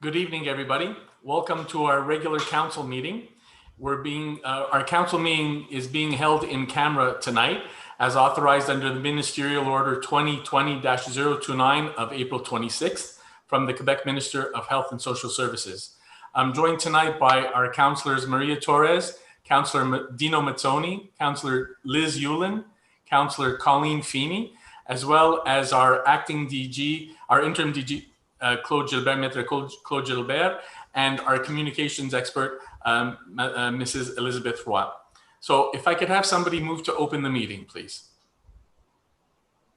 Good evening, everybody. Welcome to our regular council meeting. Our council meeting is being held in camera tonight as authorized under the Ministerial Order 2020-029 of April 26th from the Quebec Minister of Health and Social Services. I'm joined tonight by our councillors Maria Torres, Councillor Dino Mazzoni, Councillor Liz Yulin, Councillor Colleen Feeney, as well as our acting DG, our interim DG, Claude Gilbert, Maître Claude Gilbert, and our communications expert, Mrs. Elizabeth Roy. So if I could have somebody move to open the meeting, please.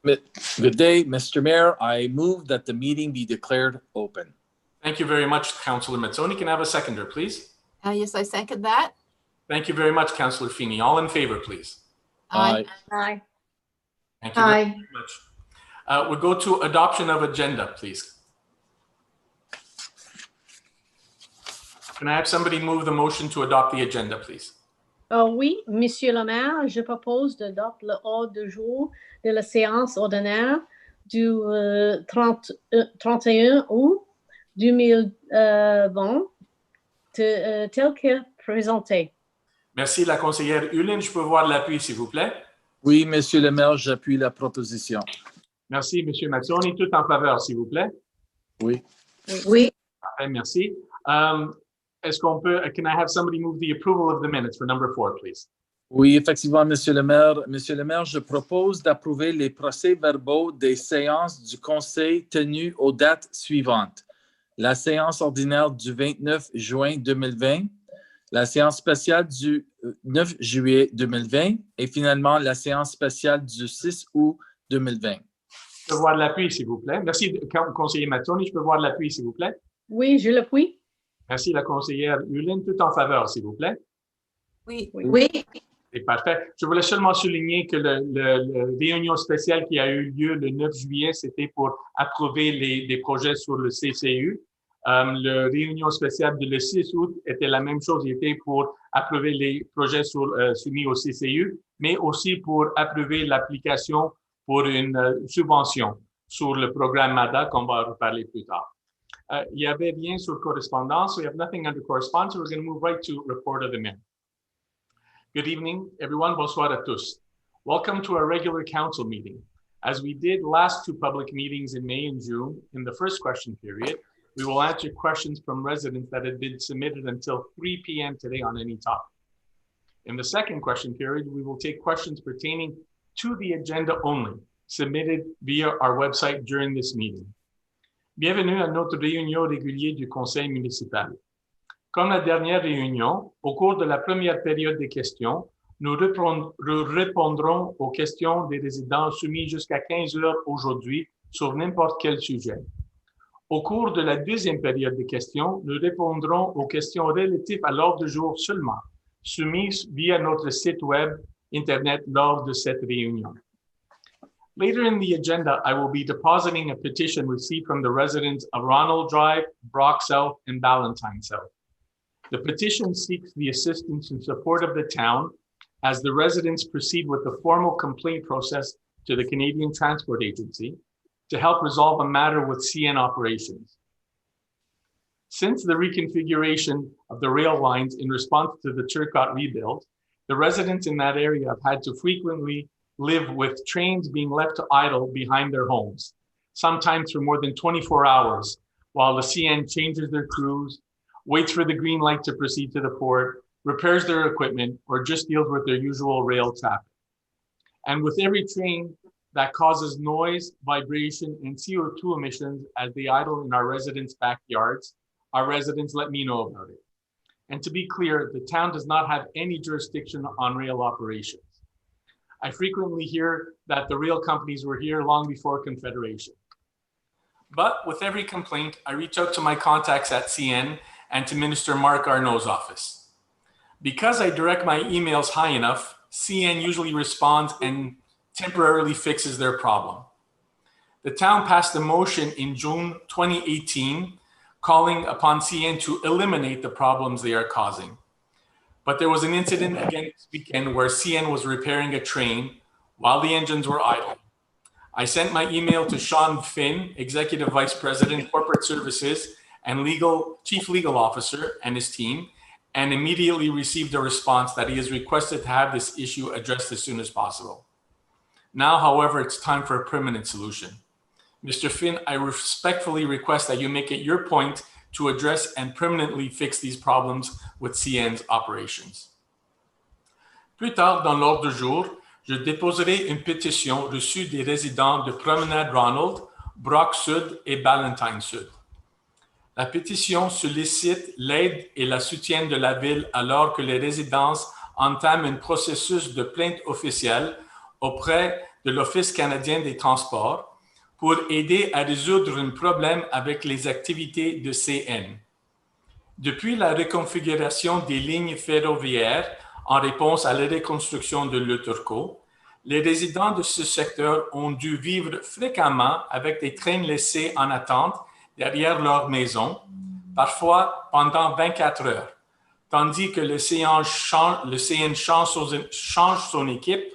Good day, Mr. Mayor. I move that the meeting be declared open. Thank you very much, Councillor Mazzoni. Can I have a seconder, please? Yes, I second that. Thank you very much, Councillor Feeney. All in favor, please. Aye. Aye. Thank you very much. We'll go to adoption of agenda, please. Can I have somebody move the motion to adopt the agenda, please? Oui, Monsieur le maire, je propose d'adopter l'ordre du jour de la séance ordinaire du 31 août 2020 tel que présenté. Merci, la conseillère Hulin. Je peux voir l'appui, s'il vous plaît? Oui, Monsieur le maire, j'appuie la proposition. Merci, Monsieur Mazzoni. Tout en faveur, s'il vous plaît? Oui. Oui. Parfait, merci. Est-ce qu'on peut, can I have somebody move the approval of the minutes for number 4, please? Oui, effectivement, Monsieur le maire. Monsieur le maire, je propose d'approuver les procès-verbaux des séances du conseil tenues aux dates suivantes. La séance ordinaire du 29 juin 2020, la séance spéciale du 9 juillet 2020 et finalement la séance spéciale du 6 août 2020. Je peux voir l'appui, s'il vous plaît. Merci, conseiller Mazzoni. Je peux voir l'appui, s'il vous plaît? Oui, je l'appuie. Merci, la conseillère Hulin. Tout en faveur, s'il vous plaît? Oui. Oui. C'est parfait. Je voulais seulement souligner que le réunion spéciale qui a eu lieu le 9 juillet, c'était pour approuver les projets sur le CCU. Le réunion spéciale le 6 août était la même chose. Il était pour approuver les projets soumis au CCU, mais aussi pour approuver l'application pour une subvention sur le programme MADA qu'on va reparler plus tard. Il y avait rien sur correspondance. We have nothing under correspondence. So we're going to move right to report of the mayor. Good evening, everyone. Bonsoir à tous. Welcome to our regular council meeting. As we did last two public meetings in May and June, in the first question period, we will answer questions from residents that had been submitted until 3 p.m. today on any topic. In the second question period, we will take questions pertaining to the agenda only, submitted via our website during this meeting. Bienvenue à notre réunion régulière du conseil municipal. Comme la dernière réunion, au cours de la première période des questions, nous répondrons aux questions des résidents soumis jusqu'à 15 heures aujourd'hui sur n'importe quel sujet. Au cours de la deuxième période des questions, nous répondrons aux questions relatives à l'ordre du jour seulement, soumises via notre site web Internet lors de cette réunion. Later in the agenda, I will be depositing a petition received from the residents of Ronald Drive, Brock South, and Ballantyne South. The petition seeks the assistance and support of the town as the residents proceed with the formal complaint process to the Canadian Transport Agency to help resolve a matter with CN operations. Since the reconfiguration of the rail lines in response to the Turcotte rebuild, the residents in that area have had to frequently live with trains being left to idle behind their homes, sometimes for more than 24 hours, while the CN changes their crews, waits for the green light to proceed to the port, repairs their equipment, or just deals with their usual rail traffic. And with every train that causes noise, vibration, and CO2 emissions as they idle in our residents' backyards, our residents let me know about it. And to be clear, the town does not have any jurisdiction on rail operations. I frequently hear that the rail companies were here long before Confederation. But with every complaint, I reach out to my contacts at CN and to Minister Marc Arnault's office. Because I direct my emails high enough, CN usually responds and temporarily fixes their problem. The town passed a motion in June 2018 calling upon CN to eliminate the problems they are causing. But there was an incident again this weekend where CN was repairing a train while the engines were idle. I sent my email to Sean Finn, Executive Vice President, Corporate Services, and chief legal officer and his team, and immediately received a response that he has requested to have this issue addressed as soon as possible. Now, however, it's time for a permanent solution. Mr. Finn, I respectfully request that you make it your point to address and permanently fix these problems with CN's operations. Plus tard dans l'ordre du jour, je déposerai une pétition reçue des résidents de Promenade Ronald, Brock Sud et Ballantyne Sud. La pétition sollicite l'aide et le soutien de la ville alors que les résidences entament un processus de plainte officielle auprès de l'Office canadien des transports pour aider à résoudre un problème avec les activités de CN. Depuis la reconfiguration des lignes ferroviaires en réponse à la reconstruction de l'Uturco, les résidents de ce secteur ont dû vivre fréquemment avec des trains laissés en attente derrière leur maison, parfois pendant 24 heures, tandis que le CN change son équipe,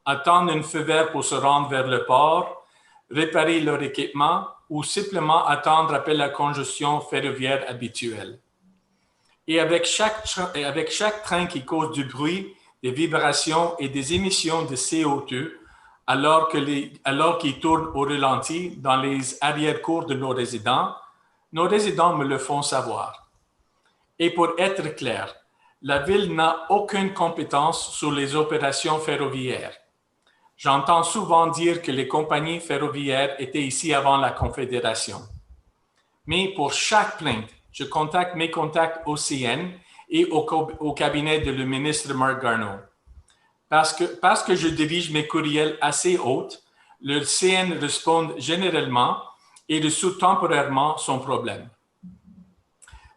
attendent un feu vert pour se rendre vers le port, réparer leur équipement ou simplement attendre après la congestion ferroviaire habituelle. Et avec chaque train qui cause du bruit, des vibrations et des émissions de CO2, alors qu'ils tournent au ralenti dans les arrière-cours de nos résidents me le font savoir. Et pour être clair, la ville n'a aucune compétence sur les opérations ferroviaires. J'entends souvent dire que les compagnies ferroviaires étaient ici avant la Confédération. Mais pour chaque plainte, je contacte mes contacts au CN et au cabinet de le ministre Marc Garneau. Parce que je dirige mes courriels assez haut, le CN répond généralement et résout temporairement son problème.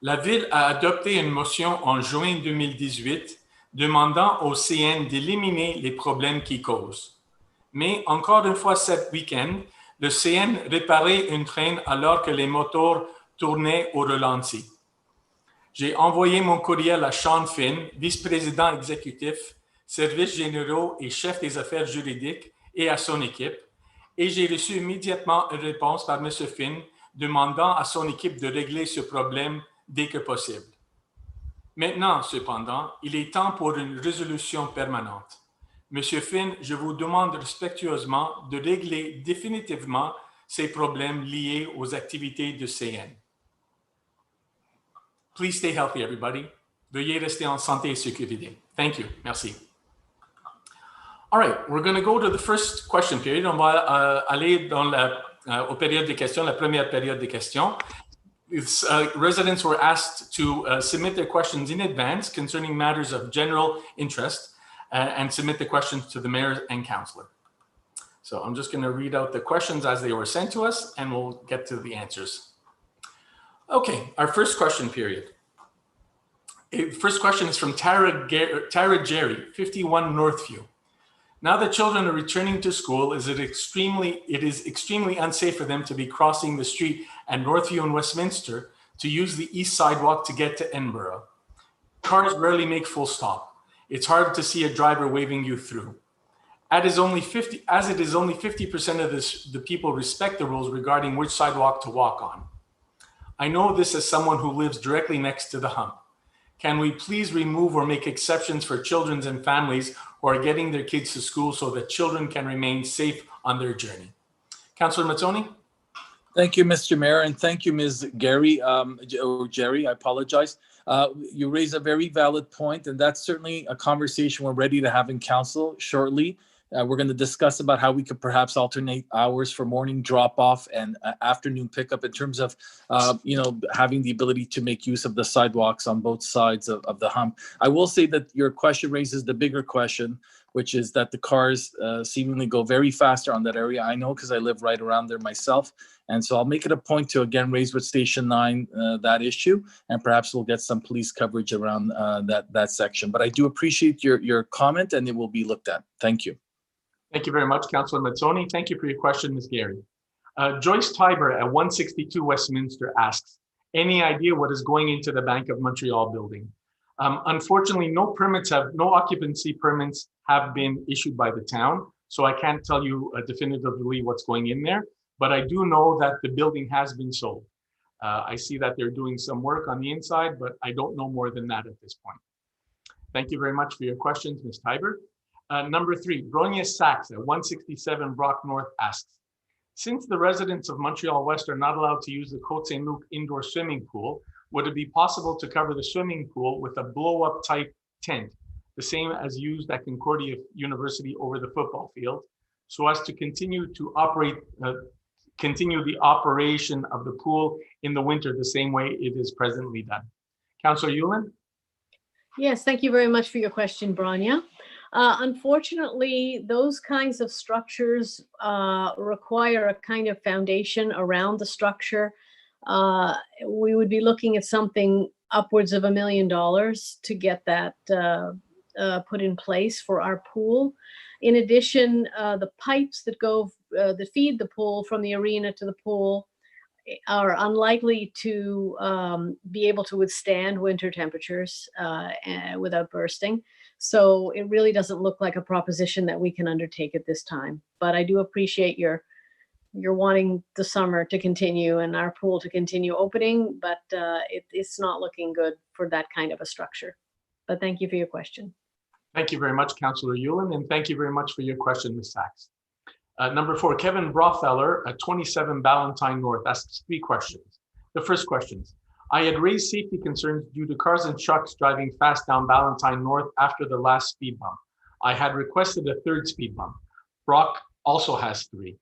La Ville a adopté une motion en juin 2018 demandant au CN d'éliminer les problèmes qui causent. Mais encore une fois cet week-end, le CN réparait un train alors que les moteurs tournaient au ralenti. J'ai envoyé mon courriel à Sean Finn, vice-président exécutif, services généraux et chef des affaires juridiques, et à son équipe, et j'ai reçu immédiatement une réponse par M. Finn demandant à son équipe de régler ce problème dès que possible. Maintenant, cependant, il est temps pour une résolution permanente. Monsieur Finn, je vous demande respectueusement de régler définitivement ces problèmes liés aux activités de CN. Please stay healthy, everybody. Veuillez rester en santé et sécurité. Thank you. Merci. All right, we're going to go to the first question period. On va aller dans aux périodes de questions, la première période de questions. Residents were asked to submit their questions in advance concerning matters of general interest and submit the questions to the mayor and councillor. So I'm just going to read out the questions as they were sent to us, and we'll get to the answers. Okay, our first question period. First question is from Tara Jerry, 51 Northview. Now that children are returning to school, it is extremely unsafe for them to be crossing the street at Northview and Westminster to use the east sidewalk to get to Edinburgh. Cars rarely make full stop. It's hard to see a driver waving you through. As it is only 50% of the people respect the rules regarding which sidewalk to walk on. I know this as someone who lives directly next to the hump. Can we please remove or make exceptions for children and families who are getting their kids to school so that children can remain safe on their journey? Councillor Mazzoni? Thank you, Mr. Mayor, and thank you, Ms. Gary, Jerry, I apologize. You raise a very valid point, and that's certainly a conversation we're ready to have in council shortly. We're going to discuss about how we could perhaps alternate hours for morning drop-off and afternoon pickup in terms of, having the ability to make use of the sidewalks on both sides of the hump. I will say that your question raises the bigger question, which is that the cars seemingly go very faster on that area. I know because I live right around there myself. And so I'll make it a point to again raise with Station 9 that issue, and perhaps we'll get some police coverage around that section. But I do appreciate your comment, and it will be looked at. Thank you. Thank you very much, Councillor Mazzoni. Thank you for your question, Ms. Gary. Joyce Tiber at 162 Westminster asks, any idea what is going into the Bank of Montreal building? Unfortunately, no occupancy permits have been issued by the town, so I can't tell you definitively what's going in there, but I do know that the building has been sold. I see that they're doing some work on the inside, but I don't know more than that at this point. Thank you very much for your questions, Ms. Tiber. Number 3, Bronya Sachs at 167 Brock North asks, since the residents of Montreal-West are not allowed to use the Côte Saint-Luc indoor swimming pool, would it be possible to cover the swimming pool with a blow-up type tent, the same as used at Concordia University over the football field, so as to continue the operation of the pool in the winter the same way it is presently done? Councillor Yulin? Yes, thank you very much for your question, Bronya. Unfortunately, those kinds of structures require a kind of foundation around the structure. We would be looking at something upwards of $1 million to get that put in place for our pool. In addition, the pipes that go that feed the pool from the arena to the pool are unlikely to be able to withstand winter temperatures without bursting. So it really doesn't look like a proposition that we can undertake at this time. But I do appreciate your wanting the summer to continue and our pool to continue opening, but it's not looking good for that kind of a structure. But thank you for your question. Thank you very much, Councillor Yulin, and thank you very much for your question, Ms. Sachs. Number 4, Kevin Brotheller at 27 Ballantyne North asks 3 questions. The first question is, I had raised safety concerns due to cars and trucks driving fast down Ballantyne North after the last speed bump. I had requested a 3rd speed bump. Brock also has 3.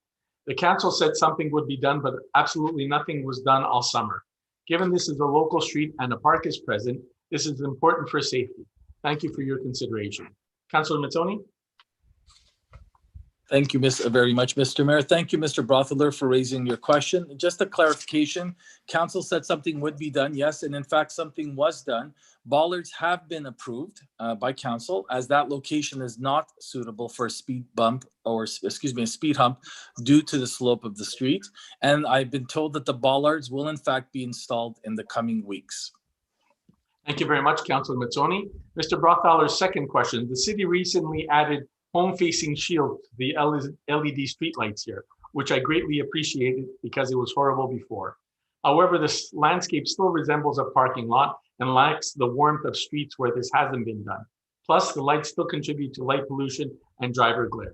The council said something would be done, but absolutely nothing was done all summer. Given this is a local street and a park is present, this is important for safety. Thank you for your consideration. Councillor Mazzoni? Thank you very much, Mr. Mayor. Thank you, Mr. Brotheller, for raising your question. Just a clarification, council said something would be done, yes, and in fact, something was done. Bollards have been approved by council as that location is not suitable for a speed bump or, excuse me, a speed hump due to the slope of the street. And I've been told that the bollards will in fact be installed in the coming weeks. Thank you very much, Councillor Mazzoni. Mr. Brotheller's second question. The city recently added home-facing shield to the LED streetlights here, which I greatly appreciated because it was horrible before. However, this landscape still resembles a parking lot and lacks the warmth of streets where this hasn't been done. Plus, the lights still contribute to light pollution and driver glare.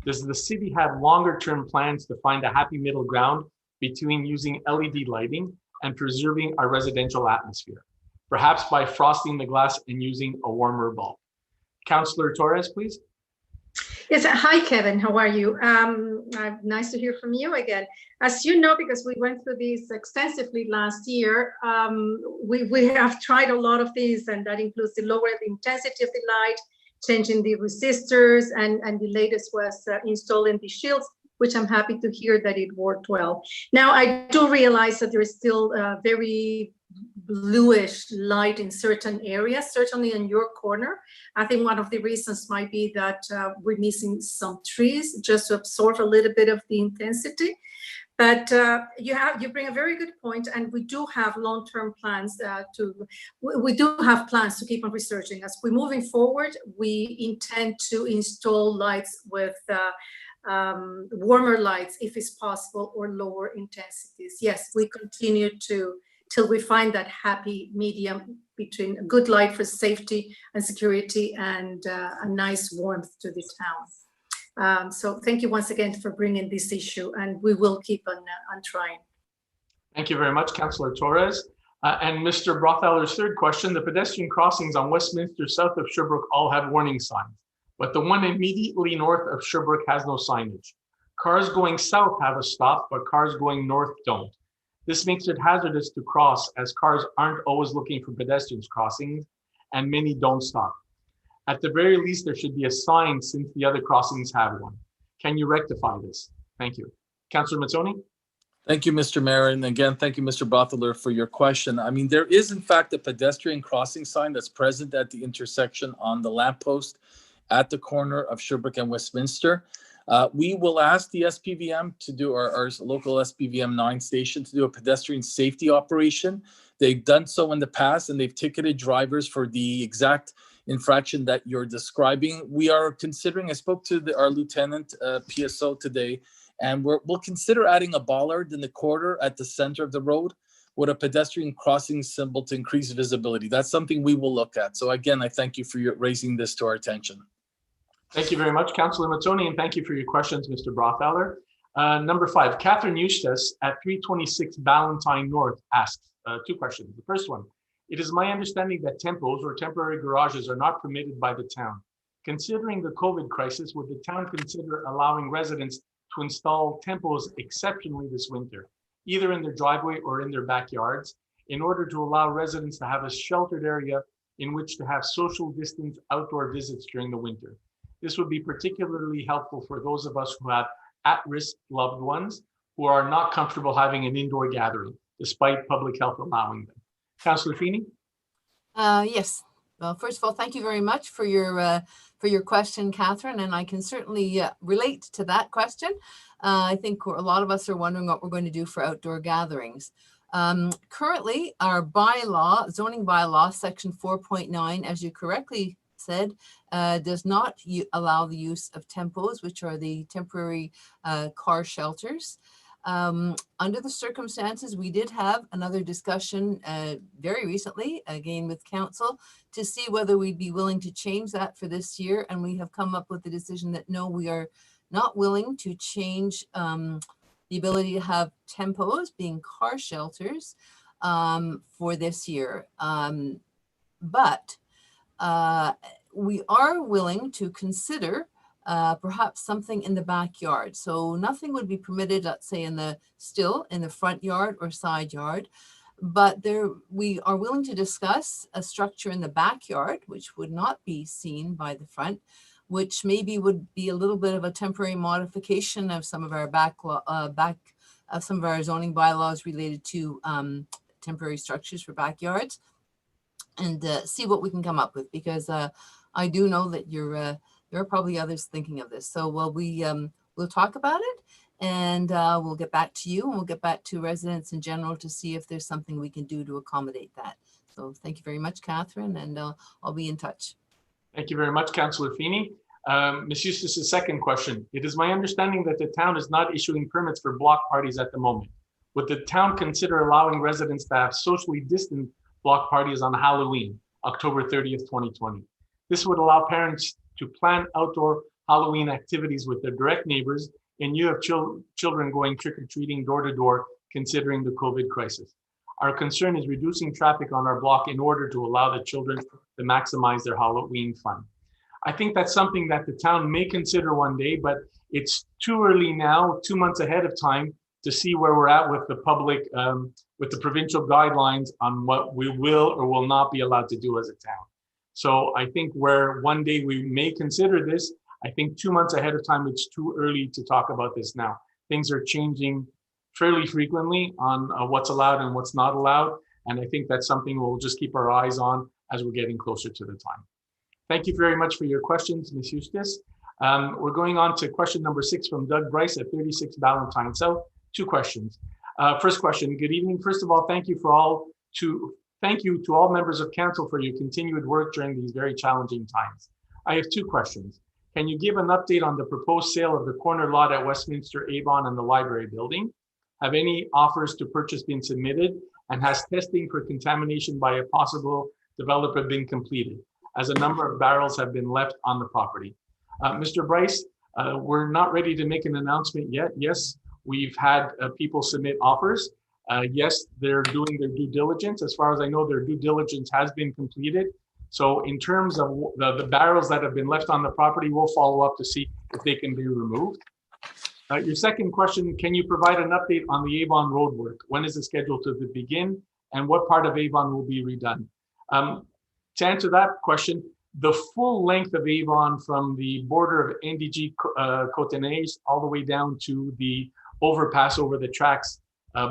Does the city have longer-term plans to find a happy middle ground between using LED lighting and preserving our residential atmosphere? Perhaps by frosting the glass and using a warmer bulb. Councillor Torres, please. Yes, hi, Kevin. How are you? Nice to hear from you again. As you know, because we went through this extensively last year, we have tried a lot of things, and that includes the lower the intensity of the light, changing the resistors, and the latest was installing the shields, which I'm happy to hear that it worked well. Now, I do realize that there is still very bluish light in certain areas, certainly in your corner. I think one of the reasons might be that we're missing some trees just to absorb a little bit of the intensity. But you bring a very good point, and we do have long-term plans to keep on researching. As we're moving forward, we intend to install lights with warmer lights if it's possible, or lower intensities. Yes, we continue till we find that happy medium between a good light for safety and security and a nice warmth to the town. So thank you once again for bringing this issue, and we will keep on trying. Thank you very much, Councillor Torres. And Mr. Brotheller's third question, the pedestrian crossings on Westminster south of Sherbrooke all have warning signs, but the one immediately north of Sherbrooke has no signage. Cars going south have a stop, but cars going north don't. This makes it hazardous to cross, as cars aren't always looking for pedestrians crossings, and many don't stop. At the very least, there should be a sign since the other crossings have one. Can you rectify this? Thank you. Councillor Mazzoni? Thank you, Mr. Mayor. And again, thank you, Mr. Brotheller, for your question. I mean, there is, in fact, a pedestrian crossing sign that's present at the intersection on the lamppost at the corner of Sherbrooke and Westminster. We will ask the SPVM to do, our local SPVM 9 station, to do a pedestrian safety operation. They've done so in the past, and they've ticketed drivers for the exact infraction that you're describing. We are considering, I spoke to our lieutenant PSO today, and we'll consider adding a bollard in the corridor at the center of the road, with a pedestrian crossing symbol to increase visibility. That's something we will look at. So again, I thank you for raising this to our attention. Thank you very much, Councillor Mazzoni, and thank you for your questions, Mr. Brothaler. Number 5, Catherine Eustace at 326 Ballantyne North asks 2 questions. The first one, it is my understanding that tempos or temporary garages are not permitted by the town. Considering the COVID crisis, would the town consider allowing residents to install tempos exceptionally this winter, either in their driveway or in their backyards, in order to allow residents to have a sheltered area in which to have social distance outdoor visits during the winter? This would be particularly helpful for those of us who have at-risk loved ones who are not comfortable having an indoor gathering, despite public health allowing them. Councillor Feeney? Yes. Well, first of all, thank you very much for your question, Catherine, and I can certainly relate to that question. I think a lot of us are wondering what we're going to do for outdoor gatherings. Currently, our bylaw, zoning bylaw, section 4.9, as you correctly said, does not allow the use of tempos, which are the temporary car shelters. Under the circumstances, we did have another discussion very recently, again with council, to see whether we'd be willing to change that for this year. And we have come up with the decision that no, we are not willing to change the ability to have tempos, being car shelters, for this year. But we are willing to consider perhaps something in the backyard. So nothing would be permitted, let's say, in the front yard or side yard. But we are willing to discuss a structure in the backyard, which would not be seen by the front, which maybe would be a little bit of a temporary modification of some of our some of our zoning bylaws related to temporary structures for backyards, and see what we can come up with, because I do know that there are probably others thinking of this. So we'll talk about it, and we'll get back to you, and we'll get back to residents in general to see if there's something we can do to accommodate that. So thank you very much, Catherine, and I'll be in touch. Thank you very much, Councillor Feeney. Ms. Eustace's second question. It is my understanding that the town is not issuing permits for block parties at the moment. Would the town consider allowing residents to have socially distant block parties on Halloween, October 30th, 2020? This would allow parents to plan outdoor Halloween activities with their direct neighbors in lieu of children going trick-or-treating door to door, considering the COVID crisis. Our concern is reducing traffic on our block in order to allow the children to maximize their Halloween fun. I think that's something that the town may consider one day, but it's too early now, 2 months ahead of time, to see where we're at with the public, with the provincial guidelines on what we will or will not be allowed to do as a town. So I think where one day we may consider this, I think 2 months ahead of time, it's too early to talk about this now. Things are changing fairly frequently on what's allowed and what's not allowed. And I think that's something we'll just keep our eyes on as we're getting closer to the time. Thank you very much for your questions, Ms. Eustace. We're going on to question number 6 from Doug Bryce at 36 Ballantyne South. 2 questions. First question, good evening. First of all, thank you to all members of council for your continued work during these very challenging times. I have 2 questions. Can you give an update on the proposed sale of the corner lot at Westminster Avon and the library building? Have any offers to purchase been submitted, and has testing for contamination by a possible developer been completed, as a number of barrels have been left on the property? Mr. Bryce, we're not ready to make an announcement yet. Yes, we've had people submit offers. Yes, they're doing their due diligence. As far as I know, their due diligence has been completed. So in terms of the barrels that have been left on the property, we'll follow up to see if they can be removed. Your second question, can you provide an update on the Avon road work? When is it scheduled to begin, and what part of Avon will be redone? To answer that question, the full length of Avon from the border of NDG Cotoneige all the way down to the overpass over the tracks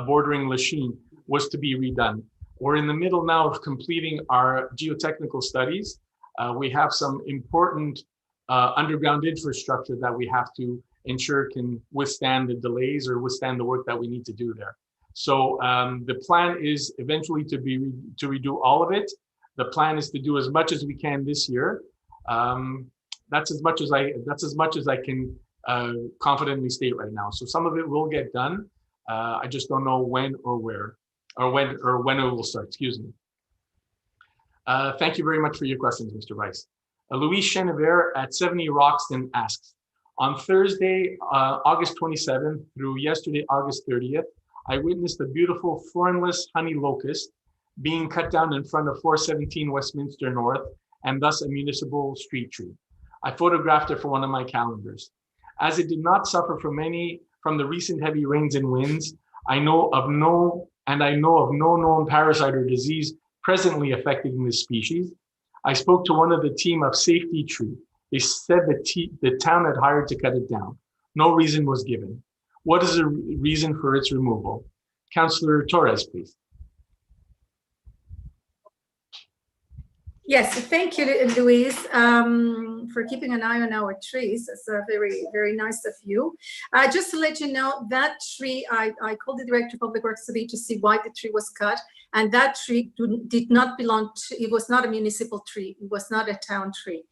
bordering Lachine was to be redone. We're in the middle now of completing our geotechnical studies. We have some important underground infrastructure that we have to ensure can withstand the delays or withstand the work that we need to do there. So the plan is eventually to redo all of it. The plan is to do as much as we can this year. That's as much as I can confidently state right now. So some of it will get done. I just don't know when or where. or when it will start, excuse me. Thank you very much for your questions, Mr. Rice. Louis Chenevert at 70 Roxton asks, on Thursday, August 27th through yesterday, August 30th, I witnessed a beautiful thornless honey locust being cut down in front of 417 Westminster North and thus a municipal street tree. I photographed it for one of my calendars. As it did not suffer from the recent heavy rains and winds, I know of no known parasite or disease presently affecting this species. I spoke to one of the team of Safety Tree. They said the town had hired to cut it down. No reason was given. What is the reason for its removal? Councillor Torres, please. Yes, thank you, Louise, for keeping an eye on our trees. It's very, very nice of you. Just to let you know, that tree, I called the Director of Public Works today to see why the tree was cut. And that tree did not belong to, it was not a municipal tree. It was not a town tree.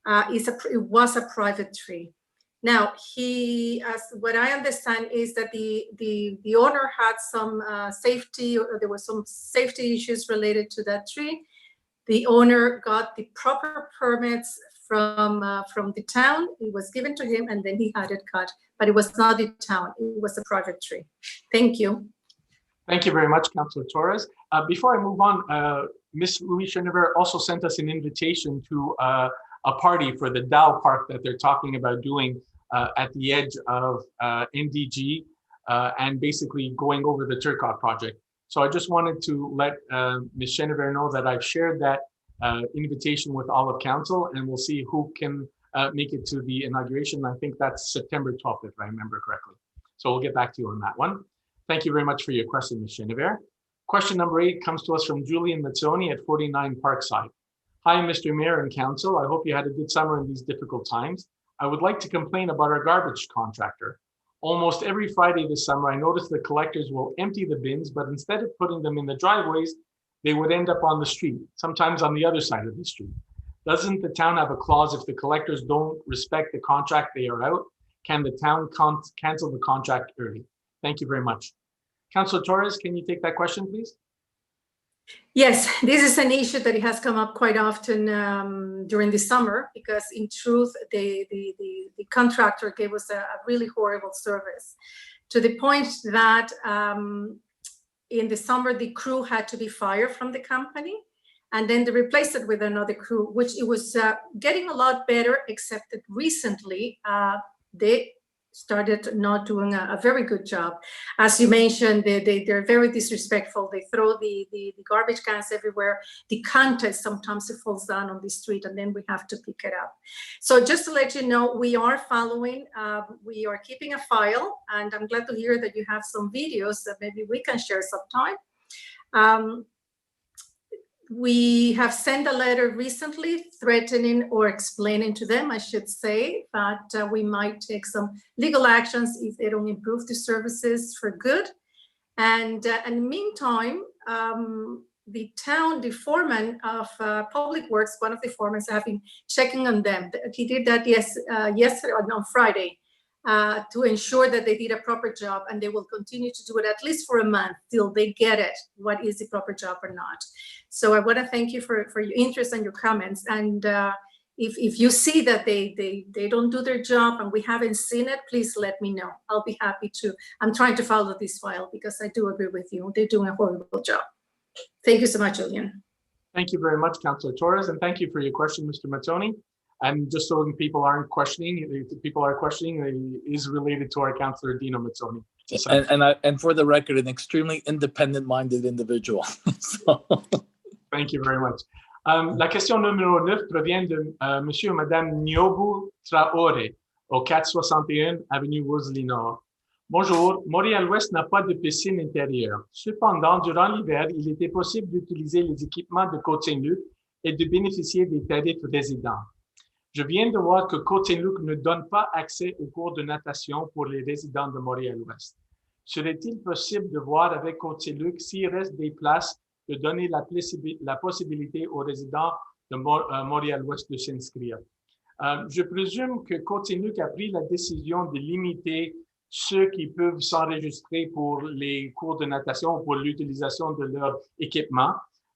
It was a private tree. Now, what I understand is that the owner had some safety, or there were some safety issues related to that tree. The owner got the proper permits from the town. It was given to him, and then he had it cut. But it was not the town. It was a private tree. Thank you. Thank you very much, Councillor Torres. Before I move on, Ms. Louise Chenevert also sent us an invitation to a party for the Dow Park that they're talking about doing at the edge of NDG and basically going over the Turcotte project. So I just wanted to let Ms. Chenevert know that I've shared that invitation with all of council, and we'll see who can make it to the inauguration. I think that's September 12th, if I remember correctly. So we'll get back to you on that one. Thank you very much for your question, Ms. Chenevert. Question number 8 comes to us from Julian Mazzoni at 49 Parkside. Hi, Mr. Mayor and Council. I hope you had a good summer in these difficult times. I would like to complain about our garbage contractor. Almost every Friday this summer, I noticed the collectors will empty the bins, but instead of putting them in the driveways, they would end up on the street, sometimes on the other side of the street. Doesn't the town have a clause if the collectors don't respect the contract they are out? Can the town cancel the contract early? Thank you very much. Councillor Torres, can you take that question, please? Yes, this is an issue that has come up quite often during the summer, because in truth, the contractor gave us a really horrible service, to the point that in the summer, the crew had to be fired from the company, and then they replaced it with another crew, which it was getting a lot better, except that recently they started not doing a very good job. As you mentioned, they're very disrespectful. They throw the garbage cans everywhere. The content sometimes it falls down on the street, and then we have to pick it up. So just to let you know, we are following, we are keeping a file, and I'm glad to hear that you have some videos that maybe we can share sometime. We have sent a letter recently threatening or explaining to them, I should say, that we might take some legal actions if they don't improve the services for good. And in the meantime, the foreman of Public Works, one of the foremen, have been checking on them. He did that yesterday, on Friday, to ensure that they did a proper job, and they will continue to do it at least for a month till they get it, what is the proper job or not. So I want to thank you for your interest and your comments. And if you see that they don't do their job and we haven't seen it, please let me know. I'll be happy to. I'm trying to follow this file because I do agree with you. They're doing a horrible job. Thank you so much, Julian. Thank you very much, Councillor Torres, and thank you for your question, Mr. Mazzoni. And just so people aren't questioning, it is related to our Councillor Dino Mazzoni. And for the record, an extremely independent-minded individual. So. Thank you very much. La question numéro 9 provient de Monsieur et Madame Niobu Traoré, au 461 Avenue Worsley Nord. Bonjour, Montréal-Ouest n'a pas de piscine intérieure. Cependant, durant l'hiver, il était possible d'utiliser les équipements de Côte-Saint-Luc et de bénéficier des tarifs résidents. Je viens de voir que Côte-Saint-Luc ne donne pas accès aux cours de natation pour les résidents de Montréal-Ouest. Serait-il possible de voir avec Côte-Saint-Luc s'il reste des places de donner la possibilité aux résidents de Montréal-Ouest de s'inscrire? Je présume que Côte-Saint-Luc a pris la décision de limiter ceux qui peuvent s'enregistrer pour les cours de natation, pour l'utilisation de leur équipement,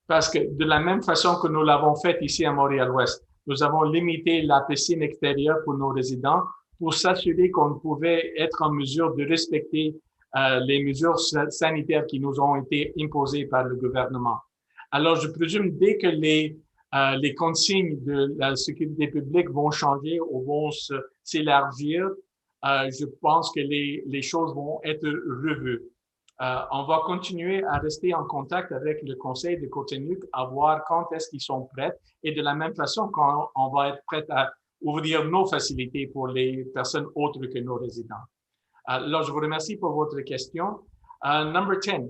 parce que de la même façon que nous l'avons fait ici à Montréal-Ouest, nous avons limité la piscine extérieure pour nos résidents pour s'assurer qu'on pouvait être en mesure de respecter les mesures sanitaires qui nous ont été imposées par le gouvernement. Alors, je présume dès que les consignes de la sécurité publique vont changer ou vont s'élargir, je pense que les choses vont être revues. On va continuer à rester en contact avec le conseil de Cotonou à voir quand est-ce qu'ils sont prêts et de la même façon quand on va être prêt à ouvrir nos facilités pour les personnes autres que nos résidents. Alors, je vous remercie pour votre question. Number 10,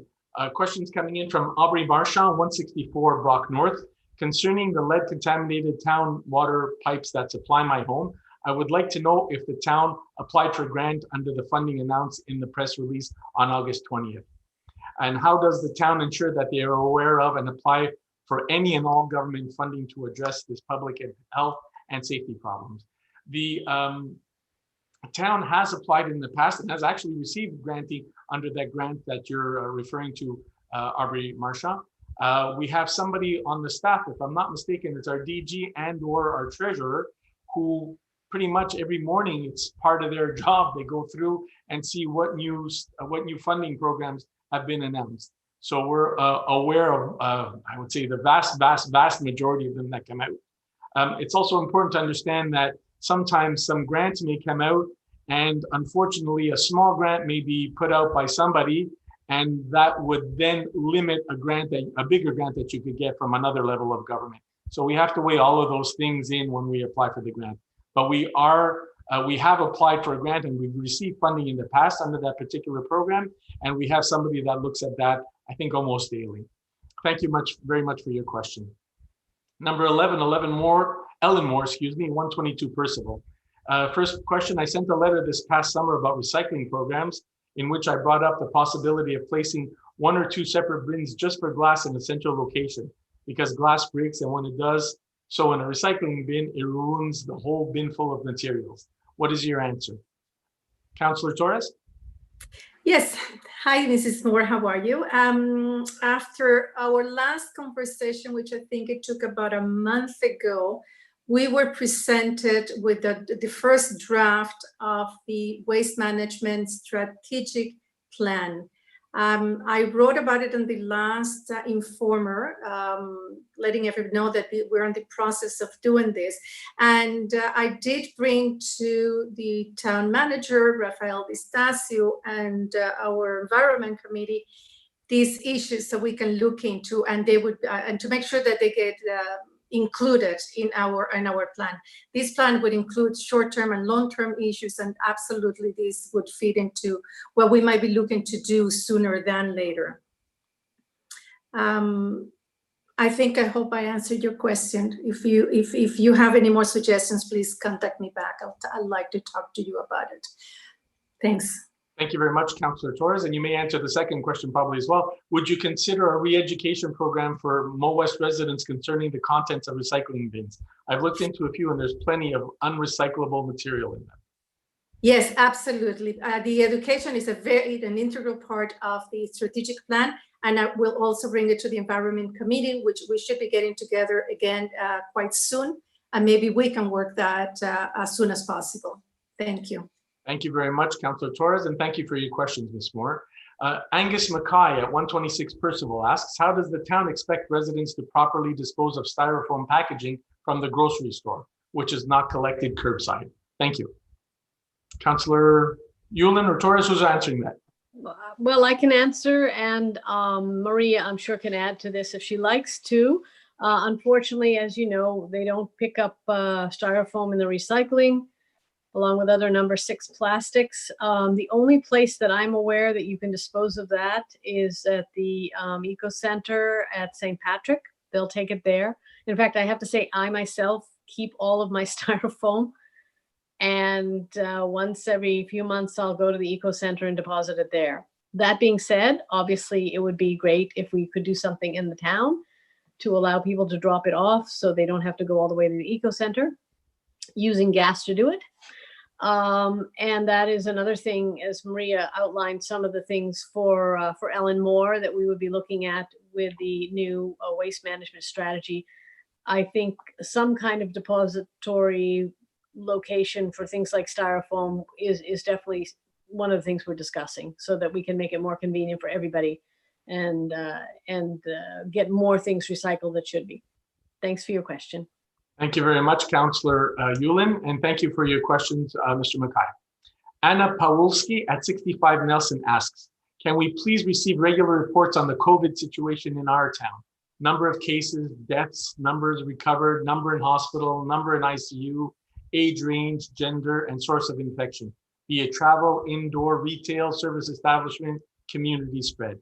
questions coming in from Aubrey Marchand, 164 Brock North. Concerning the lead-contaminated town water pipes that supply my home, I would like to know if the town applied for a grant under the funding announced in the press release on August 20th. And how does the town ensure that they are aware of and apply for any and all government funding to address this public health and safety problems? The town has applied in the past and has actually received granting under that grant that you're referring to, Aubrey Marchand. We have somebody on the staff, if I'm not mistaken, it's our DG and or our treasurer, who pretty much every morning, it's part of their job. They go through and see what new funding programs have been announced. So we're aware of, I would say, the vast majority of them that come out. It's also important to understand that sometimes some grants may come out, and unfortunately, a small grant may be put out by somebody, and that would then limit a bigger grant that you could get from another level of government. So we have to weigh all of those things in when we apply for the grant. But we have applied for a grant and we've received funding in the past under that particular program, and we have somebody that looks at that, I think, almost daily. Thank you very much for your question. Number 11, Ellen Moore, 122 Percival. First question, I sent a letter this past summer about recycling programs in which I brought up the possibility of placing 1 or 2 separate bins just for glass in a central location, because glass breaks, and when it does so in a recycling bin, it ruins the whole bin full of materials. What is your answer? Councillor Torres? Yes. Hi, Mrs. Moore. How are you? After our last conversation, which I think it took about a month ago, we were presented with the first draft of the waste management strategic plan. I wrote about it in the last Informer, letting everyone know that we're in the process of doing this. And I did bring to the town manager, Rafael Distasio, and our environment committee these issues so we can look into, and they would, and to make sure that they get included in our plan. This plan would include short-term and long-term issues, and absolutely this would fit into what we might be looking to do sooner than later. I hope I answered your question. If you have any more suggestions, please contact me back. I'd like to talk to you about it. Thanks. Thank you very much, Councillor Torres, and you may answer the second question probably as well. Would you consider a re-education program for Mo-West residents concerning the contents of recycling bins? I've looked into a few and there's plenty of unrecyclable material in them. Yes, absolutely. The education is an integral part of the strategic plan, and I will also bring it to the Environment Committee, which we should be getting together again quite soon, and maybe we can work that as soon as possible. Thank you. Thank you very much, Councillor Torres, and thank you for your questions, Ms. Moore. Angus Mackay at 126 Percival asks, how does the town expect residents to properly dispose of styrofoam packaging from the grocery store, which is not collected curbside? Thank you. Councillor Yulin or Torres, who's answering that? Well, I can answer, and Maria, I'm sure, can add to this if she likes to. Unfortunately, as you know, they don't pick up styrofoam in the recycling, along with other number 6 plastics. The only place that I'm aware that you can dispose of that is at the Eco Center at St. Patrick. They'll take it there. In fact, I have to say, I myself keep all of my styrofoam, and once every few months, I'll go to the Eco Center and deposit it there. That being said, obviously, it would be great if we could do something in the town to allow people to drop it off so they don't have to go all the way to the Eco Center, using gas to do it. And that is another thing, as Maria outlined, some of the things for Ellen Moore that we would be looking at with the new waste management strategy. I think some kind of depository location for things like styrofoam is definitely one of the things we're discussing, so that we can make it more convenient for everybody and get more things recycled that should be. Thanks for your question. Thank you very much, Councillor Yulin, and thank you for your questions, Mr. Mackay. Anna Pawlski at 65 Nelson asks, can we please receive regular reports on the COVID situation in our town? Number of cases, deaths, numbers recovered, number in hospital, number in ICU, age range, gender, and source of infection, be it travel, indoor, retail, service establishment, community spread.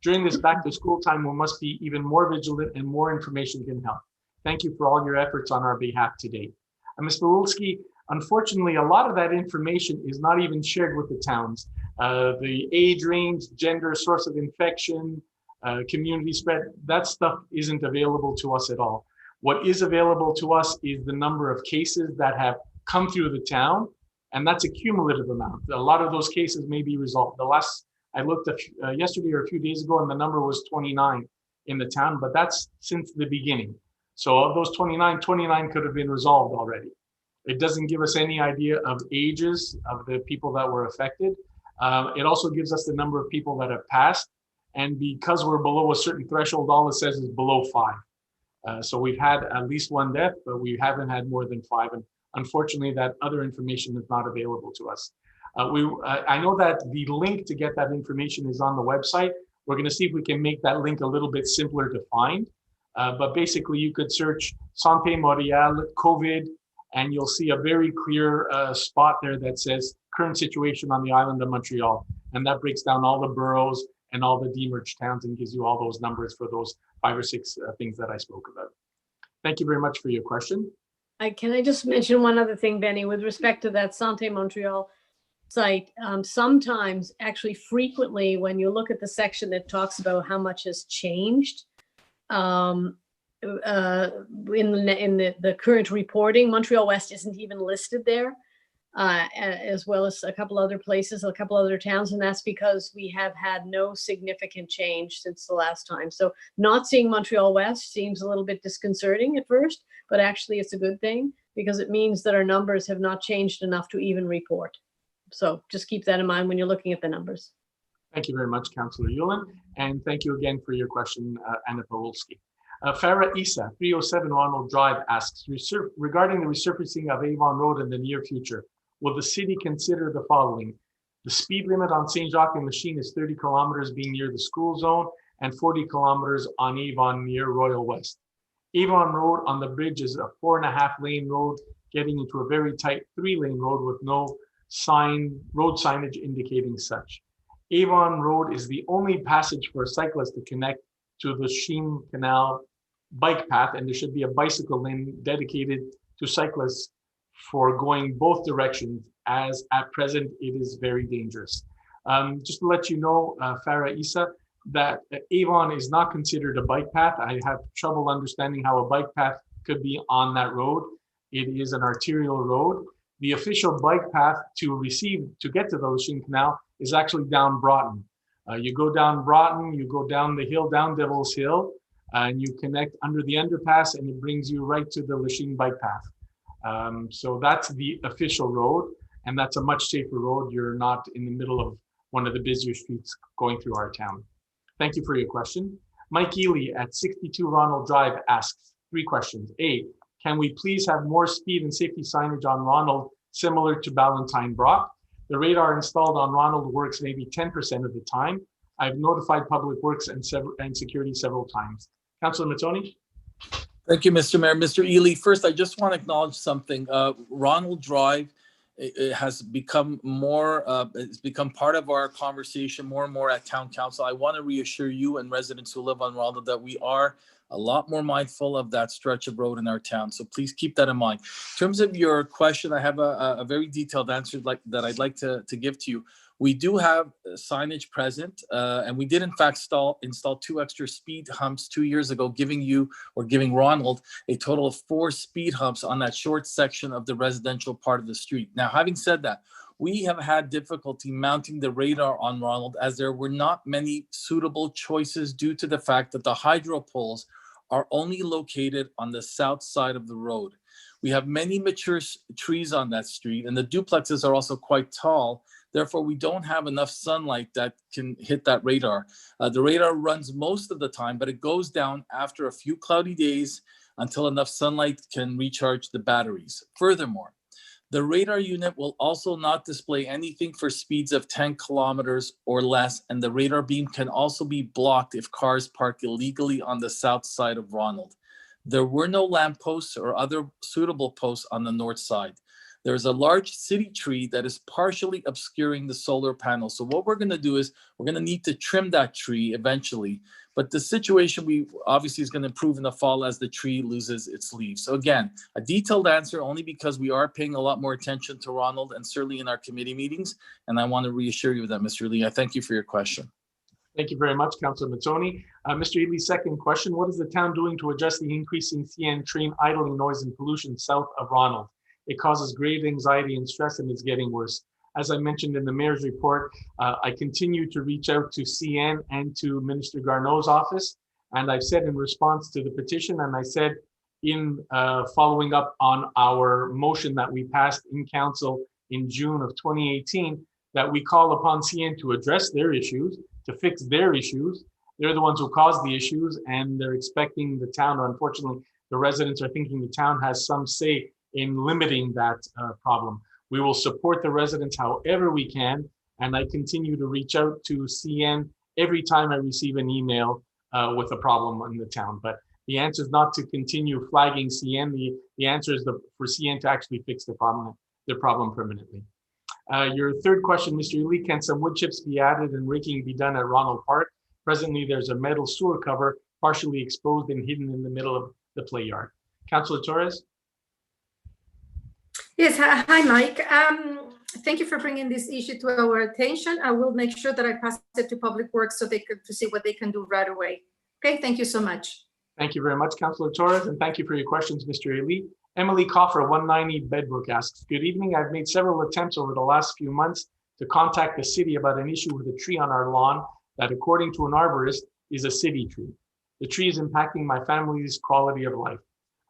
During this back to school time, we must be even more vigilant and more information can help. Thank you for all your efforts on our behalf today. Ms. Pawlski, unfortunately, a lot of that information is not even shared with the towns. The age range, gender, source of infection, community spread, that stuff isn't available to us at all. What is available to us is the number of cases that have come through the town, and that's a cumulative amount. A lot of those cases may be resolved. The last I looked at yesterday or a few days ago, and the number was 29 in the town, but that's since the beginning. So of those 29, 29 could have been resolved already. It doesn't give us any idea of ages of the people that were affected. It also gives us the number of people that have passed. And because we're below a certain threshold, all it says is below 5. So we've had at least 1 death, but we haven't had more than 5. And unfortunately, that other information is not available to us. I know that the link to get that information is on the website. We're going to see if we can make that link a little bit simpler to find. But basically, you could search Santé Montréal COVID, and you'll see a very clear spot there that says current situation on the island of Montreal. And that breaks down all the boroughs and all the demerged towns and gives you all those numbers for those 5 or 6 things that I spoke about. Thank you very much for your question. Can I just mention one other thing, Benny, with respect to that Santé Montreal site? Sometimes, actually frequently, when you look at the section that talks about how much has changed in the current reporting, Montreal-Ouest isn't even listed there, as well as a couple other places, a couple other towns, and that's because we have had no significant change since the last time. So not seeing Montreal-West seems a little bit disconcerting at first, but actually it's a good thing because it means that our numbers have not changed enough to even report. So just keep that in mind when you're looking at the numbers. Thank you very much, Councillor Yulin, and thank you again for your question, Anna Pawlski. Farah Issa, 307 Ronald Drive asks, regarding the resurfacing of Avon Road in the near future, will the city consider the following? The speed limit on St. Jacques and Lachine is 30 kilometers being near the school zone and 40 kilometers on Avon near Royal West. Avon Road on the bridge is a 4.5 lane road getting into a very tight 3-lane road with no road signage indicating such. Avon Road is the only passage for a cyclist to connect to the Lachine Canal bike path, and there should be a bicycle lane dedicated to cyclists for going both directions, as at present it is very dangerous. Just to let you know, Farah Issa, that Avon is not considered a bike path. I have trouble understanding how a bike path could be on that road. It is an arterial road. The official bike path to get to the Lachine Canal is actually down Broughton. You go down Broughton, you go down the hill, down Devil's Hill, and you connect under the underpass, and it brings you right to the Lachine bike path. So that's the official road, and that's a much safer road. You're not in the middle of one of the busier streets going through our town. Thank you for your question. Mike Ely at 62 Ronald Drive asks 3 questions. A, can we please have more speed and safety signage on Ronald similar to Ballantyne Brock? The radar installed on Ronald works maybe 10% of the time. I've notified Public Works and Security several times. Councillor Mazzoni? Thank you, Mr. Mayor. Mr. Ely, first, I just want to acknowledge something. Ronald Drive it has become more, it's become part of our conversation more and more at Town Council. I want to reassure you and residents who live on Ronald that we are a lot more mindful of that stretch of road in our town. So please keep that in mind. In terms of your question, I have a very detailed answer that I'd like to give to you. We do have signage present, and we did in fact install 2 extra speed humps 2 years ago, giving Ronald a total of 4 speed humps on that short section of the residential part of the street. Now, having said that, we have had difficulty mounting the radar on Ronald as there were not many suitable choices due to the fact that the hydro poles are only located on the south side of the road. We have many mature trees on that street, and the duplexes are also quite tall. Therefore, we don't have enough sunlight that can hit that radar. The radar runs most of the time, but it goes down after a few cloudy days until enough sunlight can recharge the batteries. Furthermore, the radar unit will also not display anything for speeds of 10 kilometers or less, and the radar beam can also be blocked if cars park illegally on the south side of Ronald. There were no lampposts or other suitable posts on the north side. There's a large city tree that is partially obscuring the solar panel. So what we're going to do is we're going to need to trim that tree eventually. But the situation obviously is going to improve in the fall as the tree loses its leaves. So again, a detailed answer only because we are paying a lot more attention to Ronald and certainly in our committee meetings. And I want to reassure you of that, Mr. Lee. I thank you for your question. Thank you very much, Councillor Mazzoni. Mr. Ely's second question, what is the town doing to address the increasing CN train idling noise and pollution south of Ronald? It causes great anxiety and stress, and it's getting worse. As I mentioned in the mayor's report, I continue to reach out to CN and to Minister Garneau's office. And I've said in response to the petition, and I said in following up on our motion that we passed in council in June of 2018, that we call upon CN to address their issues, to fix their issues. They're the ones who caused the issues, and they're expecting the town, unfortunately, the residents are thinking the town has some say in limiting that problem. We will support the residents however we can, and I continue to reach out to CN every time I receive an email with a problem in the town. But the answer is not to continue flagging CN. The answer is for CN to actually fix the problem permanently. Your third question, Mr. Ely, can some wood chips be added and raking be done at Ronald Park? Presently, there's a metal sewer cover partially exposed and hidden in the middle of the play yard. Councillor Torres? Yes, hi, Mike. Thank you for bringing this issue to our attention. I will make sure that I pass it to Public Works so they could see what they can do right away. Okay, thank you so much. Thank you very much, Councillor Torres, and thank you for your questions, Mr. Ely. Emily Coffer, 190 Bedbrook asks, good evening. I've made several attempts over the last few months to contact the city about an issue with a tree on our lawn that, according to an arborist, is a city tree. The tree is impacting my family's quality of life.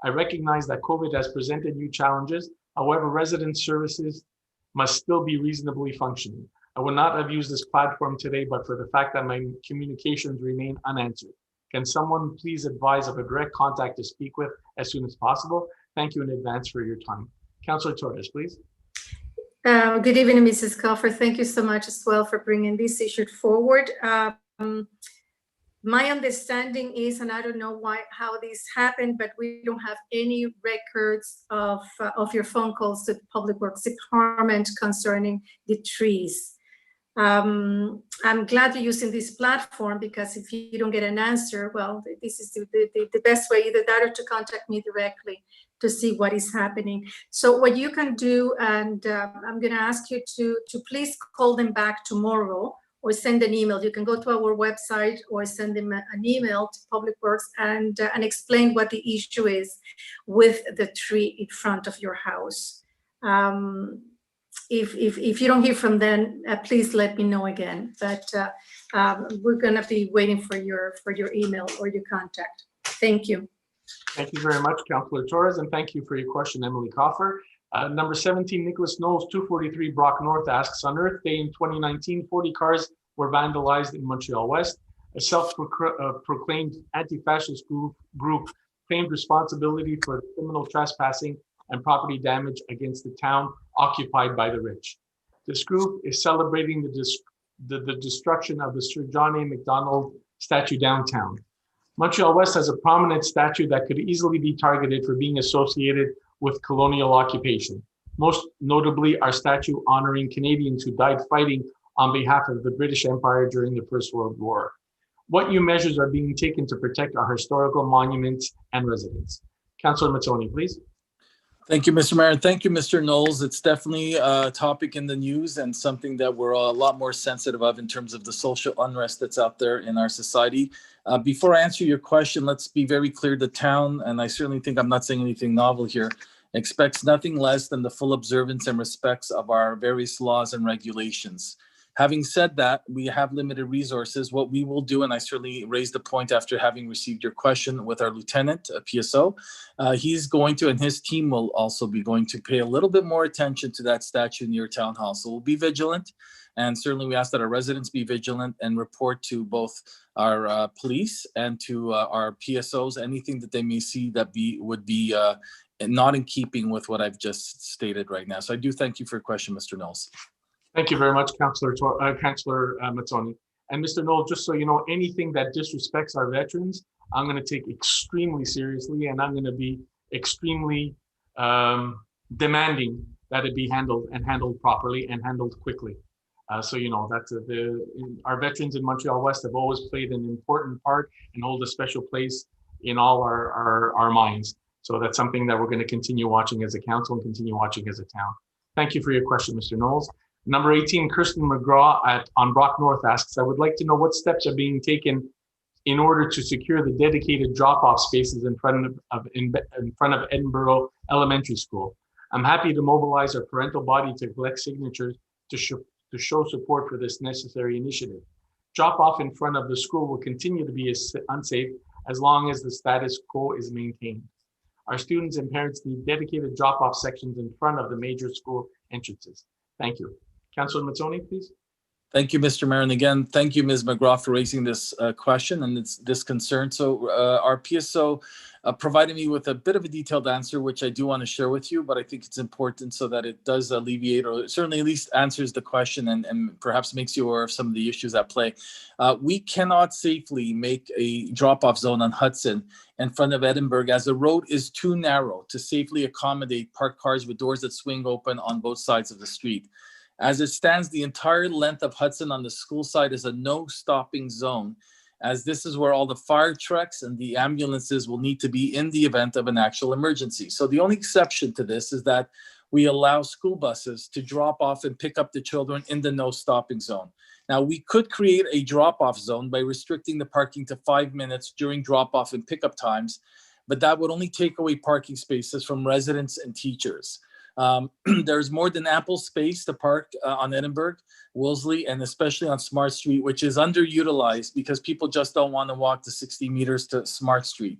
I recognize that COVID has presented new challenges. However, resident services must still be reasonably functioning. I would not have used this platform today, but for the fact that my communications remain unanswered. Can someone please advise of a direct contact to speak with as soon as possible? Thank you in advance for your time. Councillor Torres, please. Good evening, Mrs. Coffer. Thank you so much as well for bringing this issue forward. My understanding is, and I don't know how this happened, but we don't have any records of your phone calls to the Public Works Department concerning the trees. I'm glad you're using this platform, because if you don't get an answer, well, this is the best way, either that or to contact me directly to see what is happening. So what you can do, and I'm going to ask you to please call them back tomorrow or send an email. You can go to our website or send them an email to Public Works and explain what the issue is with the tree in front of your house. If you don't hear from them, please let me know again. But we're going to be waiting for your email or your contact. Thank you. Thank you very much, Councillor Torres, and thank you for your question, Emily Coffer. Number 17, Nicholas Knowles, 243 Brock North asks, on Earth Day in 2019, 40 cars were vandalized in Montreal-West. A self-proclaimed anti-fascist group claimed responsibility for criminal trespassing and property damage against the town occupied by the rich. This group is celebrating the destruction of the Sir John A. Macdonald statue downtown. Montreal-West has a prominent statue that could easily be targeted for being associated with colonial occupation. Most notably, our statue honoring Canadians who died fighting on behalf of the British Empire during the First World War. What new measures are being taken to protect our historical monuments and residents? Councillor Mazzoni, please. Thank you, Mr. Mayor. Thank you, Mr. Knowles. It's definitely a topic in the news and something that we're a lot more sensitive of in terms of the social unrest that's out there in our society. Before I answer your question, let's be very clear. The town, and I certainly think I'm not saying anything novel here, expects nothing less than the full observance and respects of our various laws and regulations. Having said that, we have limited resources. What we will do, and I certainly raised the point after having received your question with our lieutenant, PSO, he's going to, and his team will also be going to pay a little bit more attention to that statue near Town Hall. So we'll be vigilant. And certainly we ask that our residents be vigilant and report to both our police and to our PSOs, anything that they may see that would be not in keeping with what I've just stated right now. So I do thank you for your question, Mr. Knowles. Thank you very much, Councillor Mazzoni. And Mr. Knowles, just so you know, anything that disrespects our veterans, I'm going to take extremely seriously, and I'm going to be extremely demanding that it be handled properly and handled quickly. So you know that our veterans in Montreal-West have always played an important part and hold a special place in all our minds. So that's something that we're going to continue watching as a council and continue watching as a town. Thank you for your question, Mr. Knowles. Number 18, Kirsten McGraw on Brock North asks, I would like to know what steps are being taken in order to secure the dedicated drop-off spaces in front of Edinburgh Elementary School. I'm happy to mobilize our parental body to collect signatures to show support for this necessary initiative. Drop-off in front of the school will continue to be unsafe as long as the status quo is maintained. Our students and parents need dedicated drop-off sections in front of the major school entrances. Thank you. Councillor Mazzoni, please. Thank you, Mr. Mayor. And again, thank you, Ms. McGraw, for raising this question and this concern. So our PSO provided me with a bit of a detailed answer, which I do want to share with you, but I think it's important so that it does alleviate, or certainly at least answers the question and perhaps makes you aware of some of the issues at play. We cannot safely make a drop-off zone on Hudson in front of Edinburgh, as the road is too narrow to safely accommodate parked cars with doors that swing open on both sides of the street. As it stands, the entire length of Hudson on the school side is a no stopping zone, as this is where all the fire trucks and the ambulances will need to be in the event of an actual emergency. So the only exception to this is that we allow school buses to drop off and pick up the children in the no stopping zone. Now, we could create a drop off zone by restricting the parking to 5 minutes during drop off and pickup times, but that would only take away parking spaces from residents and teachers. There's more than ample space to park on Edinburgh, Wolseley, and especially on Smart Street, which is underutilized because people just don't want to walk the 60 meters to Smart Street.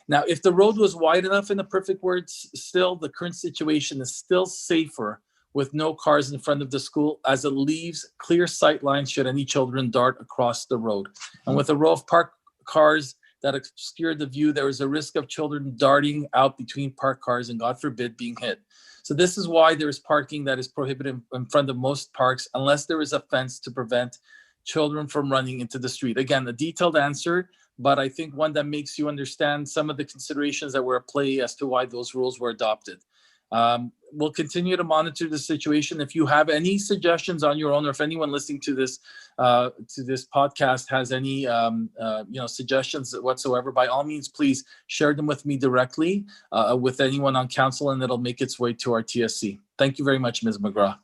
Now, if the road was wide enough, in the perfect words, still the current situation is still safer with no cars in front of the school, as it leaves clear sight lines should any children dart across the road. And with a row of parked cars that obscure the view, there is a risk of children darting out between parked cars and, God forbid, being hit. So this is why there is parking that is prohibited in front of most parks unless there is a fence to prevent children from running into the street. Again, a detailed answer, but I think one that makes you understand some of the considerations that were at play as to why those rules were adopted. We'll continue to monitor the situation. If you have any suggestions on your own, or if anyone listening to this podcast has any suggestions whatsoever, by all means, please share them with me directly with anyone on council, and it'll make its way to our TSC. Thank you very much, Ms. McGraw.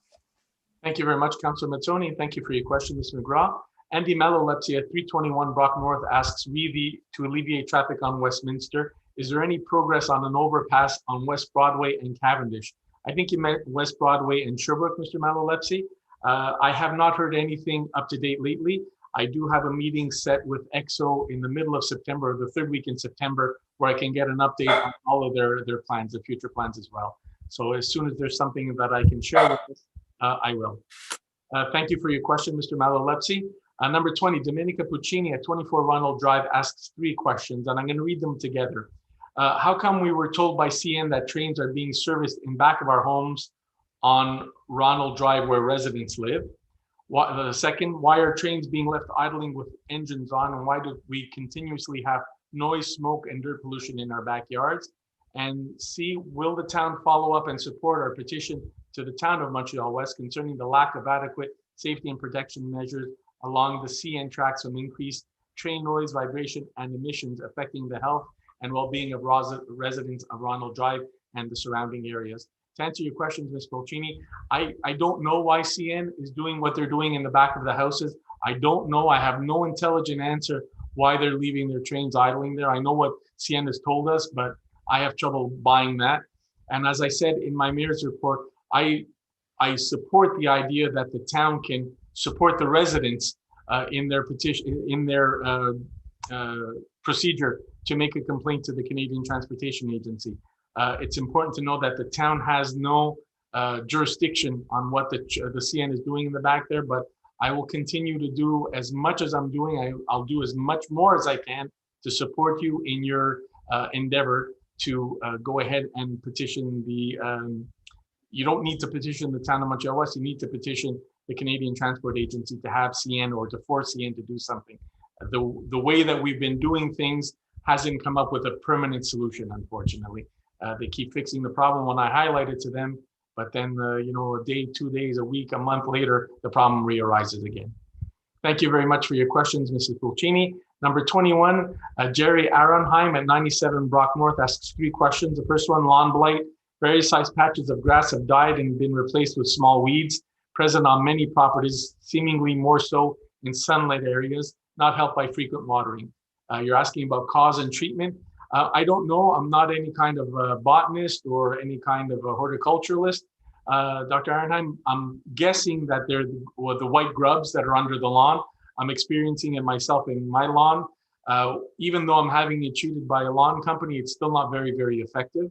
Thank you very much, Councillor Mazzoni. Thank you for your question, Ms. McGraw. Andy Malolepsy at 321 Brock North asks, to alleviate traffic on Westminster, is there any progress on an overpass on West Broadway and Cavendish? I think you meant West Broadway and Sherbrooke, Mr. Malolepsy. I have not heard anything up to date lately. I do have a meeting set with EXO in the middle of September, the third week in September, where I can get an update on all of their plans, their future plans as well. So as soon as there's something that I can share with us, I will. Thank you for your question, Mr. Malolepsy. Number 20, Domenica Puccini at 24 Ronald Drive asks 3 questions, and I'm going to read them together. How come we were told by CN that trains are being serviced in back of our homes on Ronald Drive where residents live? Second, why are trains being left idling with engines on, and why do we continuously have noise, smoke, and dirt pollution in our backyards? And C, will the town follow up and support our petition to the town of Montreal-West concerning the lack of adequate safety and protection measures along the CN tracks from increased train noise, vibration, and emissions affecting the health and well-being of residents of Ronald Drive and the surrounding areas. To answer your questions, Ms. Polchini, I don't know why CN is doing what they're doing in the back of the houses. I don't know. I have no intelligent answer why they're leaving their trains idling there. I know what CN has told us, but I have trouble buying that. And as I said in my mayor's report, I support the idea that the town can support the residents in their petition, in their procedure to make a complaint to the Canadian Transportation Agency. It's important to know that the town has no jurisdiction on what the CN is doing in the back there, but I will continue to do as much as I'm doing. I'll do as much more as I can to support you in your endeavor to go ahead and petition the, you don't need to petition the town of Montreal-Ouest, you need to petition the Canadian Transport Agency to have CN or to force CN to do something. The way that we've been doing things hasn't come up with a permanent solution, unfortunately. They keep fixing the problem when I highlight it to them, but then, you know, a day, 2 days, a week, a month later, the problem re-arises again. Thank you very much for your questions, Mrs. Pulcini. Number 21, Jerry Aronheim at 97 Brock North asks 3 questions. The first one, lawn blight. Various sized patches of grass have died and been replaced with small weeds, present on many properties, seemingly more so in sunlit areas, not helped by frequent watering. You're asking about cause and treatment. I don't know. I'm not any kind of botanist or any kind of a horticulturalist. Dr. Aronheim, I'm guessing that they're the white grubs that are under the lawn. I'm experiencing it myself in my lawn. Even though I'm having it treated by a lawn company, it's still not very, very effective.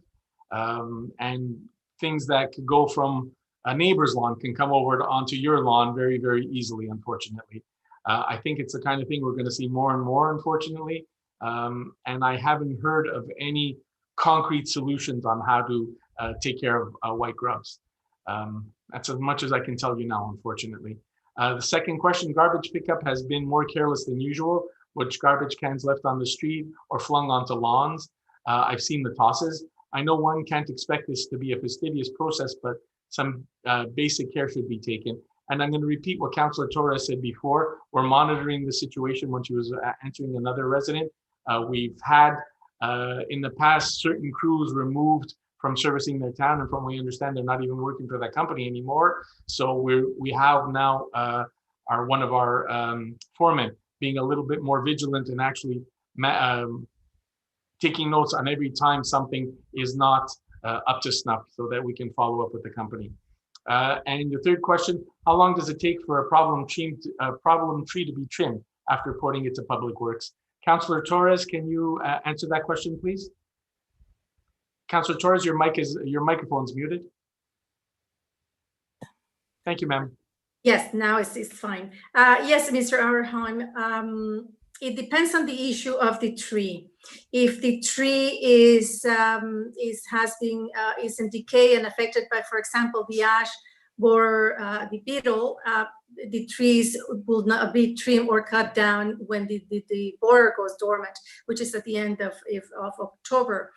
And things that could go from a neighbor's lawn can come over onto your lawn very, very easily, unfortunately. I think it's the kind of thing we're going to see more and more, unfortunately. And I haven't heard of any concrete solutions on how to take care of white grubs. That's as much as I can tell you now, unfortunately. The second question, garbage pickup has been more careless than usual, with garbage cans left on the street or flung onto lawns. I've seen the tosses. I know one can't expect this to be a fastidious process, but some basic care should be taken. And I'm going to repeat what Councillor Torres said before. We're monitoring the situation when she was answering another resident. We've had in the past certain crews removed from servicing their town, and from what we understand, they're not even working for that company anymore. So we have now one of our foremen being a little bit more vigilant and actually taking notes on every time something is not up to snuff, so that we can follow up with the company. And the third question, how long does it take for a problem tree to be trimmed after reporting it to Public Works? Councillor Torres, can you answer that question, please? Councillor Torres, your microphone's muted. Thank you, ma'am. Yes, now it's fine. Yes, Mr. Aronheim, it depends on the issue of the tree. If the tree is in decay and affected by, for example, the ash or the beetle, the trees will not be trimmed or cut down when the borer goes dormant, which is at the end of October.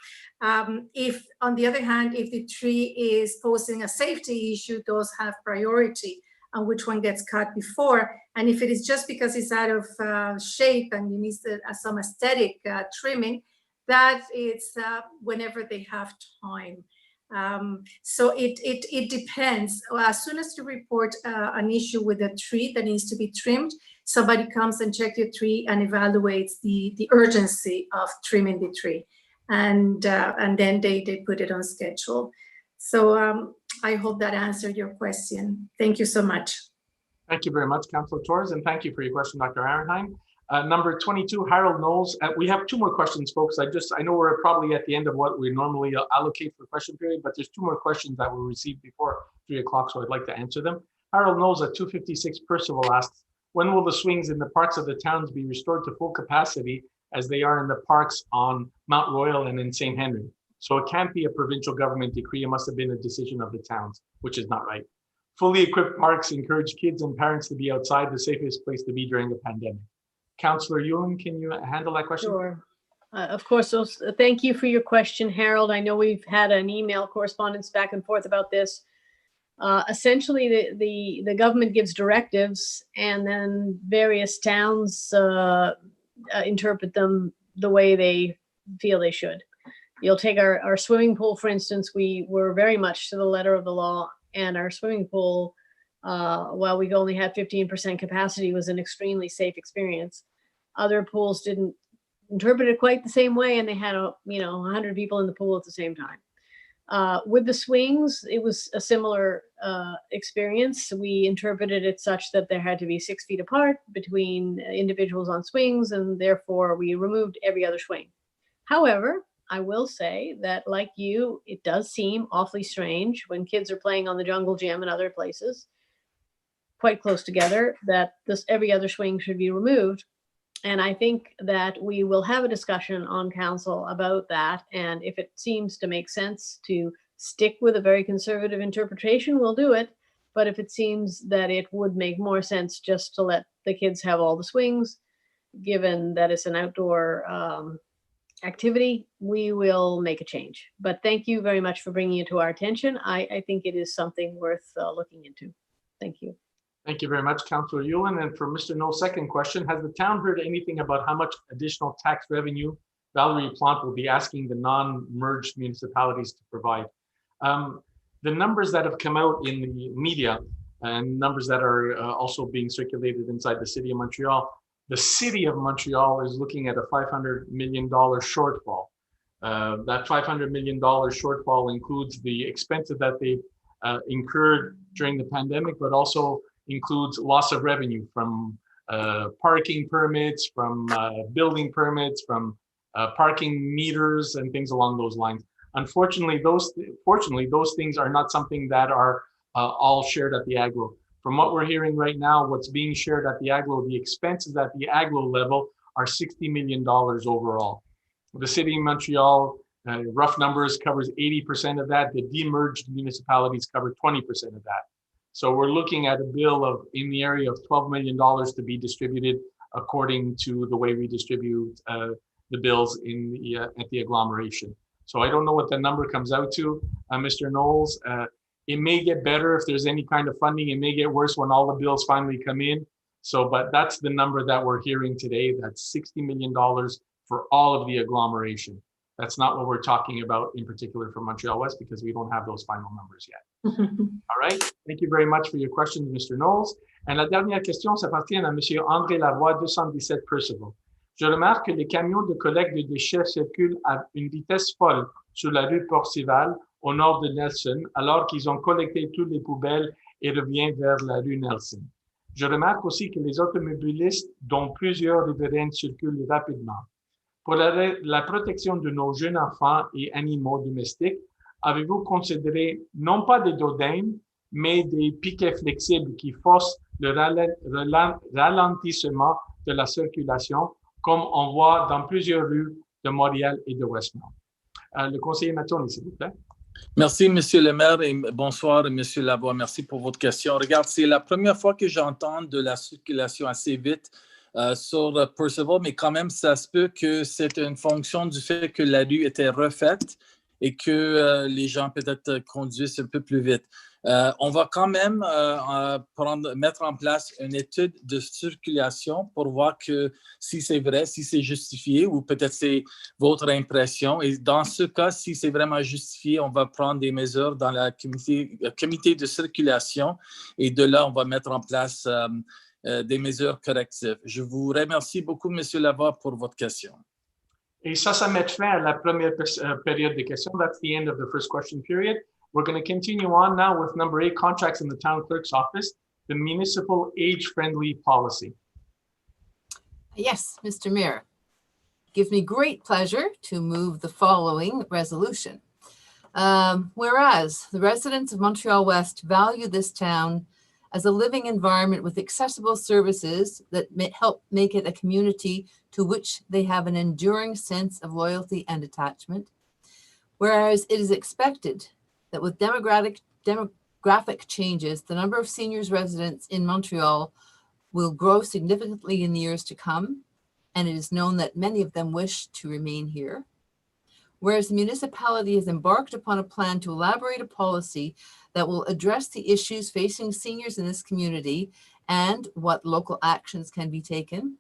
If, on the other hand, if the tree is posing a safety issue, those have priority on which one gets cut before. And if it is just because it's out of shape and it needs some aesthetic trimming, that it's whenever they have time. So it depends. As soon as you report an issue with a tree that needs to be trimmed, somebody comes and checks your tree and evaluates the urgency of trimming the tree, and then they put it on schedule. So I hope that answered your question. Thank you so much. Thank you very much, Councillor Torres, and thank you for your question, Dr. Aronheim. Number 22, Harold Knowles. We have 2 more questions, folks. I know we're probably at the end of what we normally allocate for question period, but there's 2 more questions that were received before 3 o'clock, so I'd like to answer them. Harold Knowles at 256 Percival asks, when will the swings in the parks of the towns be restored to full capacity as they are in the parks on Mount Royal and in St. Henry? So it can't be a provincial government decree. It must have been a decision of the towns, which is not right. Fully equipped parks encourage kids and parents to be outside, the safest place to be during a pandemic. Councillor Ewan, can you handle that question? Sure. Of course. So thank you for your question, Harold. I know we've had an email correspondence back and forth about this. Essentially, the government gives directives, and then various towns interpret them the way they feel they should. You'll take our swimming pool, for instance. We were very much to the letter of the law, and our swimming pool, while we only had 15% capacity, was an extremely safe experience. Other pools didn't interpret it quite the same way, and they had 100 people in the pool at the same time. With the swings, it was a similar experience. We interpreted it such that there had to be 6 feet apart between individuals on swings, and therefore we removed every other swing. However, I will say that, like you, it does seem awfully strange when kids are playing on the jungle gym and other places quite close together, that every other swing should be removed. And I think that we will have a discussion on council about that. And if it seems to make sense to stick with a very conservative interpretation, we'll do it. But if it seems that it would make more sense just to let the kids have all the swings, given that it's an outdoor activity, we will make a change. But thank you very much for bringing it to our attention. I think it is something worth looking into. Thank you. Thank you very much, Councillor Ewan. And for Mr. No's second question, has the town heard anything about how much additional tax revenue Valerie Plante will be asking the non-merged municipalities to provide? The numbers that have come out in the media and numbers that are also being circulated inside the city of Montreal, the city of Montreal is looking at a $500 million shortfall. That $500 million shortfall includes the expenses that they incurred during the pandemic, but also includes loss of revenue from parking permits, from building permits, from parking meters and things along those lines. Unfortunately, fortunately, those things are not something that are all shared at the Aglo. From what we're hearing right now, what's being shared at the Aglo, the expenses at the Aglo level are $60 million overall. The city of Montreal, rough numbers, covers 80% of that. The demerged municipalities cover 20% of that. So we're looking at a bill of in the area of $12 million to be distributed according to the way we distribute the bills in the at the agglomeration. So I don't know what the number comes out to, Mr. Knowles. It may get better if there's any kind of funding. It may get worse when all the bills finally come in. So, but that's the number that we're hearing today. That's $60 million for all of the agglomeration. That's not what we're talking about in particular for Montreal-Ouest, because we don't have those final numbers yet. All right. Thank you very much for your questions, Mr. Knowles. Et la dernière question s'appartient à Monsieur André Lavoie, 217 Percival. Je remarque que les camions de collecte de déchets circulent à une vitesse folle sur la rue Porcival, au nord de Nelson, alors qu'ils ont collecté toutes les poubelles et reviennent vers la rue Nelson. Je remarque aussi que les automobilistes, dont plusieurs riverains, circulent rapidement. Pour la protection de nos jeunes enfants et animaux domestiques, avez-vous considéré non pas des dodaines, mais des piquets flexibles qui forcent le ralentissement de la circulation, comme on voit dans plusieurs rues de Montréal et de Westmount? Le conseiller Mattoni, s'il vous plaît. Merci, Monsieur le maire, et bonsoir, Monsieur Lavoie. Merci pour votre question. Regarde, c'est la première fois que j'entends de la circulation assez vite sur Percival, mais quand même, ça se peut que c'est une fonction du fait que la rue était refaite et que les gens peut-être conduisent un peu plus vite. On va quand même mettre en place une étude de circulation pour voir que si c'est vrai, si c'est justifié, ou peut-être c'est votre impression. Et dans ce cas, si c'est vraiment justifié, on va prendre des mesures dans le comité de circulation, et de là, on va mettre en place des mesures correctives. Je vous remercie beaucoup, M. Lavoie, pour votre question. Et ça met fin à la première période de questions. That's the end of the first question period. We're going to continue on now with number 8, contracts in the town clerk's office, the municipal age-friendly policy. Yes, Mr. Mayor. It gives me great pleasure to move the following resolution. Whereas the residents of Montreal-West value this town as a living environment with accessible services that help make it a community to which they have an enduring sense of loyalty and attachment. Whereas it is expected that with demographic changes, the number of seniors residents in Montreal will grow significantly in the years to come, and it is known that many of them wish to remain here. Whereas the municipality has embarked upon a plan to elaborate a policy that will address the issues facing seniors in this community and what local actions can be taken.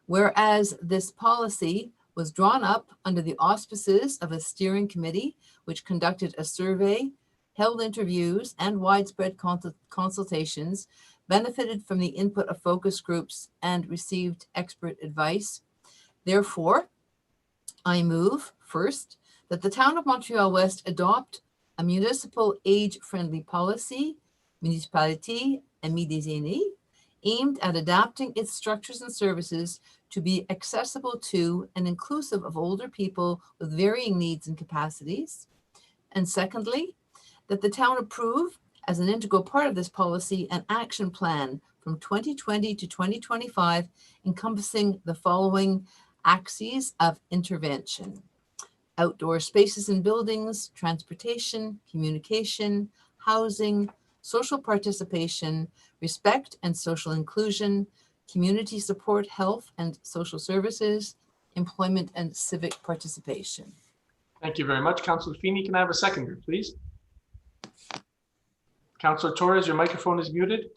Whereas this policy was drawn up under the auspices of a steering committee, which conducted a survey, held interviews, and widespread consultations, benefited from the input of focus groups, and received expert advice. Therefore, I move, first, that the town of Montreal-West adopt a municipal age-friendly policy, Municipalité Amis des Aînés, aimed at adapting its structures and services to be accessible to and inclusive of older people with varying needs and capacities. And secondly, that the town approve, as an integral part of this policy, an action plan from 2020 to 2025 encompassing the following axes of intervention: outdoor spaces and buildings, transportation, communication, housing, social participation, respect and social inclusion, community support, health and social services, employment and civic participation. Thank you very much. Councillor Feeney, can I have a seconder, please? Councillor Torres, your microphone is muted.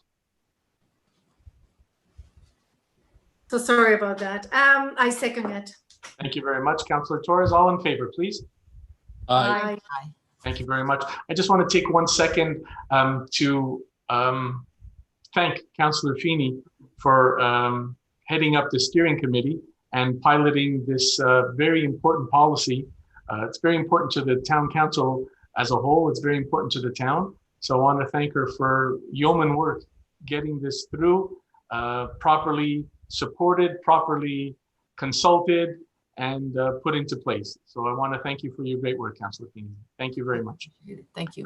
So sorry about that. I second it. Thank you very much. Councillor Torres, all in favor, please. Aye. Aye. Thank you very much. I just want to take 1 second to thank Councillor Feeney for heading up the steering committee and piloting this very important policy. It's very important to the town council as a whole. It's very important to the town. So I want to thank her for yeoman work, getting this through, properly supported, properly consulted, and put into place. So I want to thank you for your great work, Councillor Feeney. Thank you very much. Thank you.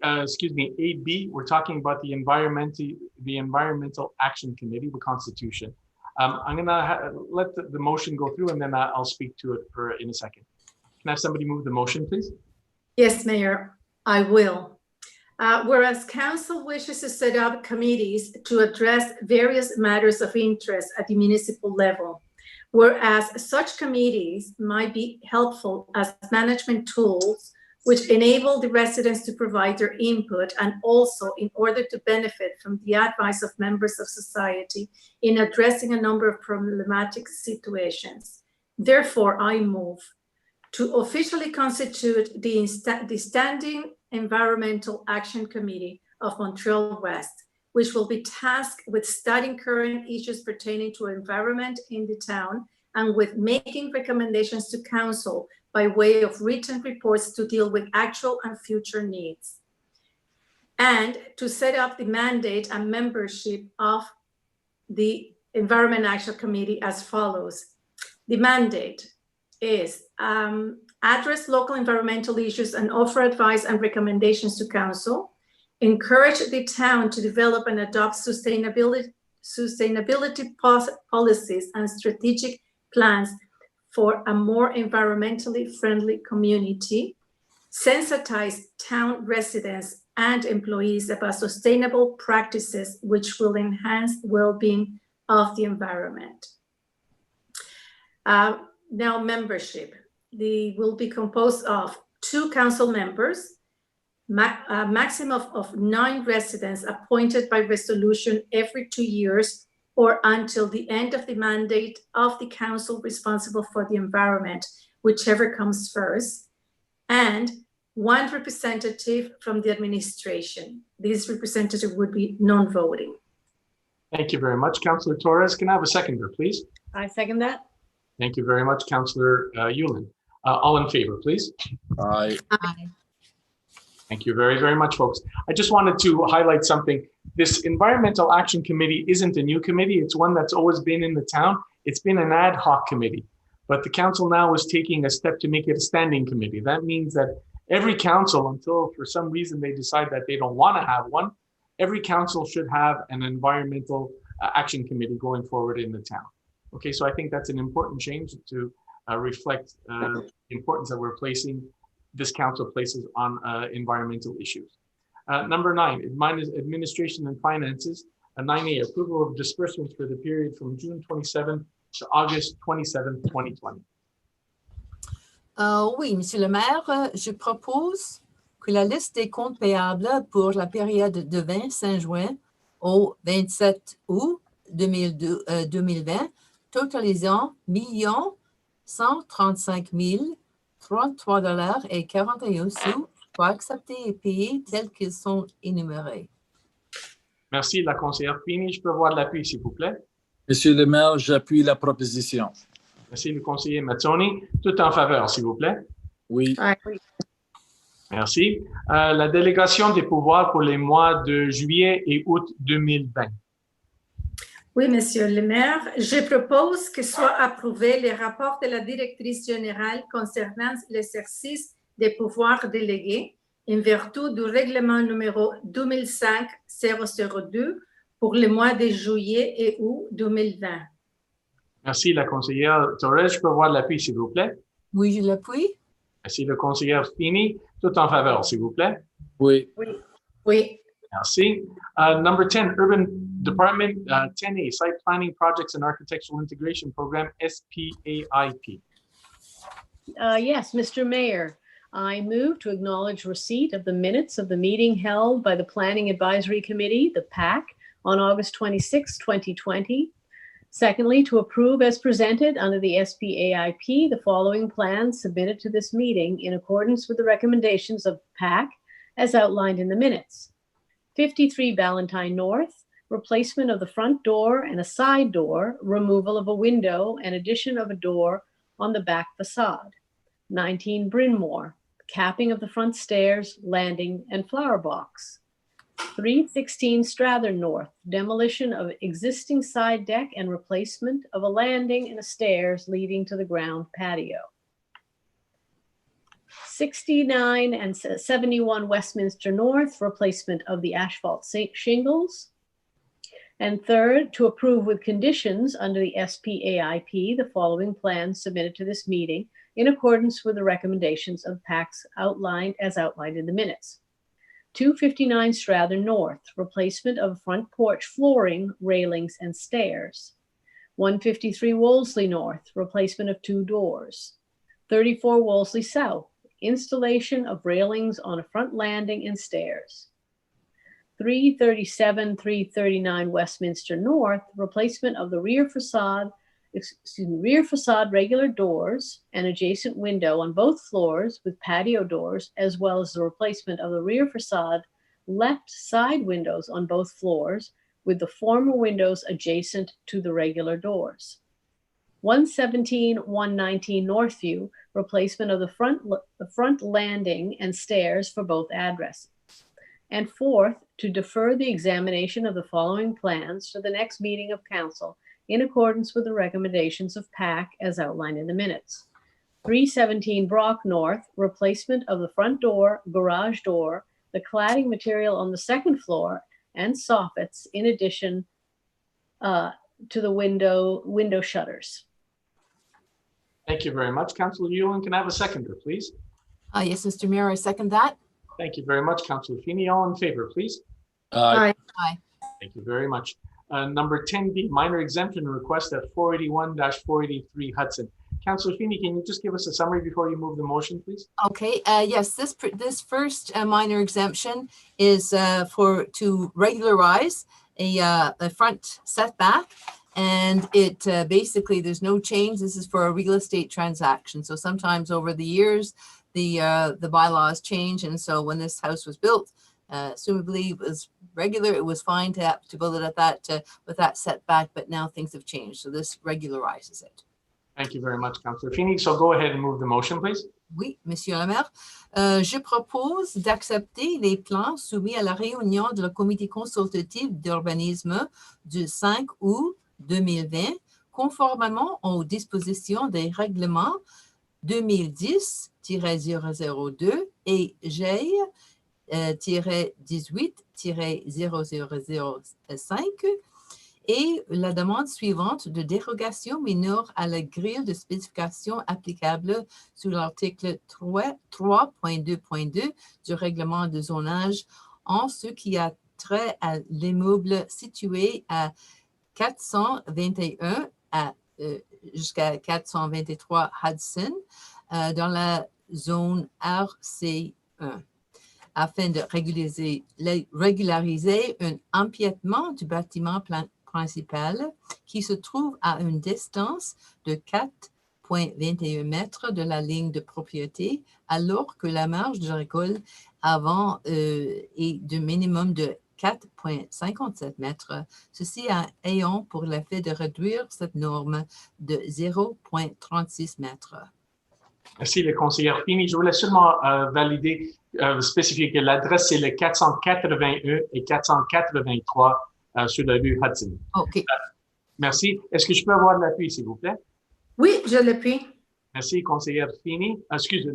Excuse me, 8B, we're talking about the Environmental Action Committee, the Constitution. I'm going to let the motion go through, and then I'll speak to it in a second. Can I have somebody move the motion, please? Yes, Mayor, I will. Whereas Council wishes to set up committees to address various matters of interest at the municipal level, whereas such committees might be helpful as management tools which enable the residents to provide their input, and also in order to benefit from the advice of members of society in addressing a number of problematic situations. Therefore, I move to officially constitute the Standing Environmental Action Committee of Montreal-West, which will be tasked with studying current issues pertaining to environment in the town and with making recommendations to council by way of written reports to deal with actual and future needs, and to set up the mandate and membership of the Environment Action Committee as follows. The mandate is address local environmental issues and offer advice and recommendations to council, encourage the town to develop and adopt sustainability policies and strategic plans for a more environmentally friendly community, sensitize town residents and employees about sustainable practices which will enhance well-being of the environment. Now, membership. They will be composed of 2 council members, a maximum of 9 residents appointed by resolution every 2 years or until the end of the mandate of the council responsible for the environment, whichever comes first, and 1 representative from the administration. This representative would be non-voting. Thank you very much, Councillor Torres. Can I have a seconder, please? I second that. Thank you very much, Councillor Yulin. All in favor, please. Aye. Aye. Thank you very, very much, folks. I just wanted to highlight something. This Environmental Action Committee isn't a new committee. It's one that's always been in the town. It's been an ad hoc committee, but the council now is taking a step to make it a standing committee. That means that every council, until for some reason they decide that they don't want to have one, every council should have an Environmental Action Committee going forward in the town. Okay, so I think that's an important change to reflect the importance that we're placing, this council places on environmental issues. Number 9, administration and finances. 9A, approval of disbursements for the period from June 27th to August 27th, 2020. Oui, Monsieur le maire, je propose que la liste des comptes payables pour la période de 25 juin au 27 août 2020, totalisant 1 135 033 et 41 sous pour accepter et payer tels qu'ils sont énumérés. Merci, la conseillère Fini. Je peux voir de l'appui, s'il vous plaît. Monsieur le maire, j'appuie la proposition. Merci, le conseiller Mazzoni. Tout en faveur, s'il vous plaît. Oui. Merci. La délégation des pouvoirs pour les mois de juillet et août 2020. Oui, Monsieur le maire, je propose que soient approuvés les rapports de la directrice générale concernant l'exercice des pouvoirs délégués en vertu du règlement numéro 2005-002 pour les mois de juillet et août 2020. Merci, la conseillère Torres. Je peux voir de l'appui, s'il vous plaît. Oui, je l'appuie. Merci, le conseiller Fini. Tout en faveur, s'il vous plaît. Oui. Oui. Merci. Number 10, Urban Department 10A, Site Planning Projects and Architectural Integration Program, SPAIP. Yes, Mr. Mayor, I move to acknowledge receipt of the minutes of the meeting held by the Planning Advisory Committee, the PAC, on August 26, 2020. Secondly, to approve as presented under the SPAIP the following plans submitted to this meeting in accordance with the recommendations of PAC as outlined in the minutes. 53 Ballantyne North, replacement of the front door and a side door, removal of a window and addition of a door on the back facade. 19 Bryn Mawr, capping of the front stairs, landing, and flower box. 316 Strathern North, demolition of existing side deck and replacement of a landing and a stairs leading to the ground patio. 69 and 71 Westminster North, replacement of the asphalt shingles. And third, to approve with conditions under the SPAIP the following plans submitted to this meeting in accordance with the recommendations of PACs outlined in the minutes. 259 Strathern North, replacement of front porch flooring, railings, and stairs. 153 Wolseley North, replacement of 2 doors. 34 Wolseley South, installation of railings on a front landing and stairs. 337, 339 Westminster North, replacement of the rear facade regular doors and adjacent window on both floors with patio doors, as well as the replacement of the rear facade left side windows on both floors with the former windows adjacent to the regular doors. 117, 119 Northview, replacement of the front landing and stairs for both addresses. And fourth, to defer the examination of the following plans to the next meeting of council in accordance with the recommendations of PAC as outlined in the minutes. 317 Brock North, replacement of the front door, garage door, the cladding material on the second floor, and soffits in addition to the window shutters. Thank you very much, Councillor Yulin. Can I have a seconder, please? Yes, Mr. Mayor, I second that. Thank you very much, Councillor Fini. All in favor, please. Aye. Aye. Thank you very much. Number 10B, minor exemption request at 481-483 Hudson. Councillor Fini, can you just give us a summary before you move the motion, please? Okay, yes, this first minor exemption is to regularize a front setback, and it basically there's no change. This is for a real estate transaction. So sometimes over the years the bylaws change, and so when this house was built, assumably it was regular, it was fine to build it at that with that setback, but now things have changed, so this regularizes it. Thank you very much, Councillor Fini. So go ahead and move the motion, please. Oui, Monsieur le maire. Je propose d'accepter les plans soumis à la réunion de la comité consultatif d'urbanisme du 5 août 2020, conformément aux dispositions des règlements 2010-002 et J-18-0005 et la demande suivante de dérogation mineure à la grille de spécification applicable sous l'article 3.2.2 du règlement de zonage en ce qui a trait à l'immeuble situé à 421 jusqu'à 423 Hudson dans la zone RC1 afin de régulariser un empiètement du bâtiment principale qui se trouve à une distance de 4,21 mètres de la ligne de propriété, alors que la marge de récolte avant est de minimum de 4,57 mètres. Ceci ayant pour l'effet de réduire cette norme de 0,36 mètres. Merci, le conseiller Fini. Je voulais seulement spécifier que l'adresse, c'est le 481 et 483 sur la rue Hudson. OK. Merci. Est-ce que je peux avoir l'appui, s'il vous plaît? Oui, je l'appuie. Merci, conseillère Fini.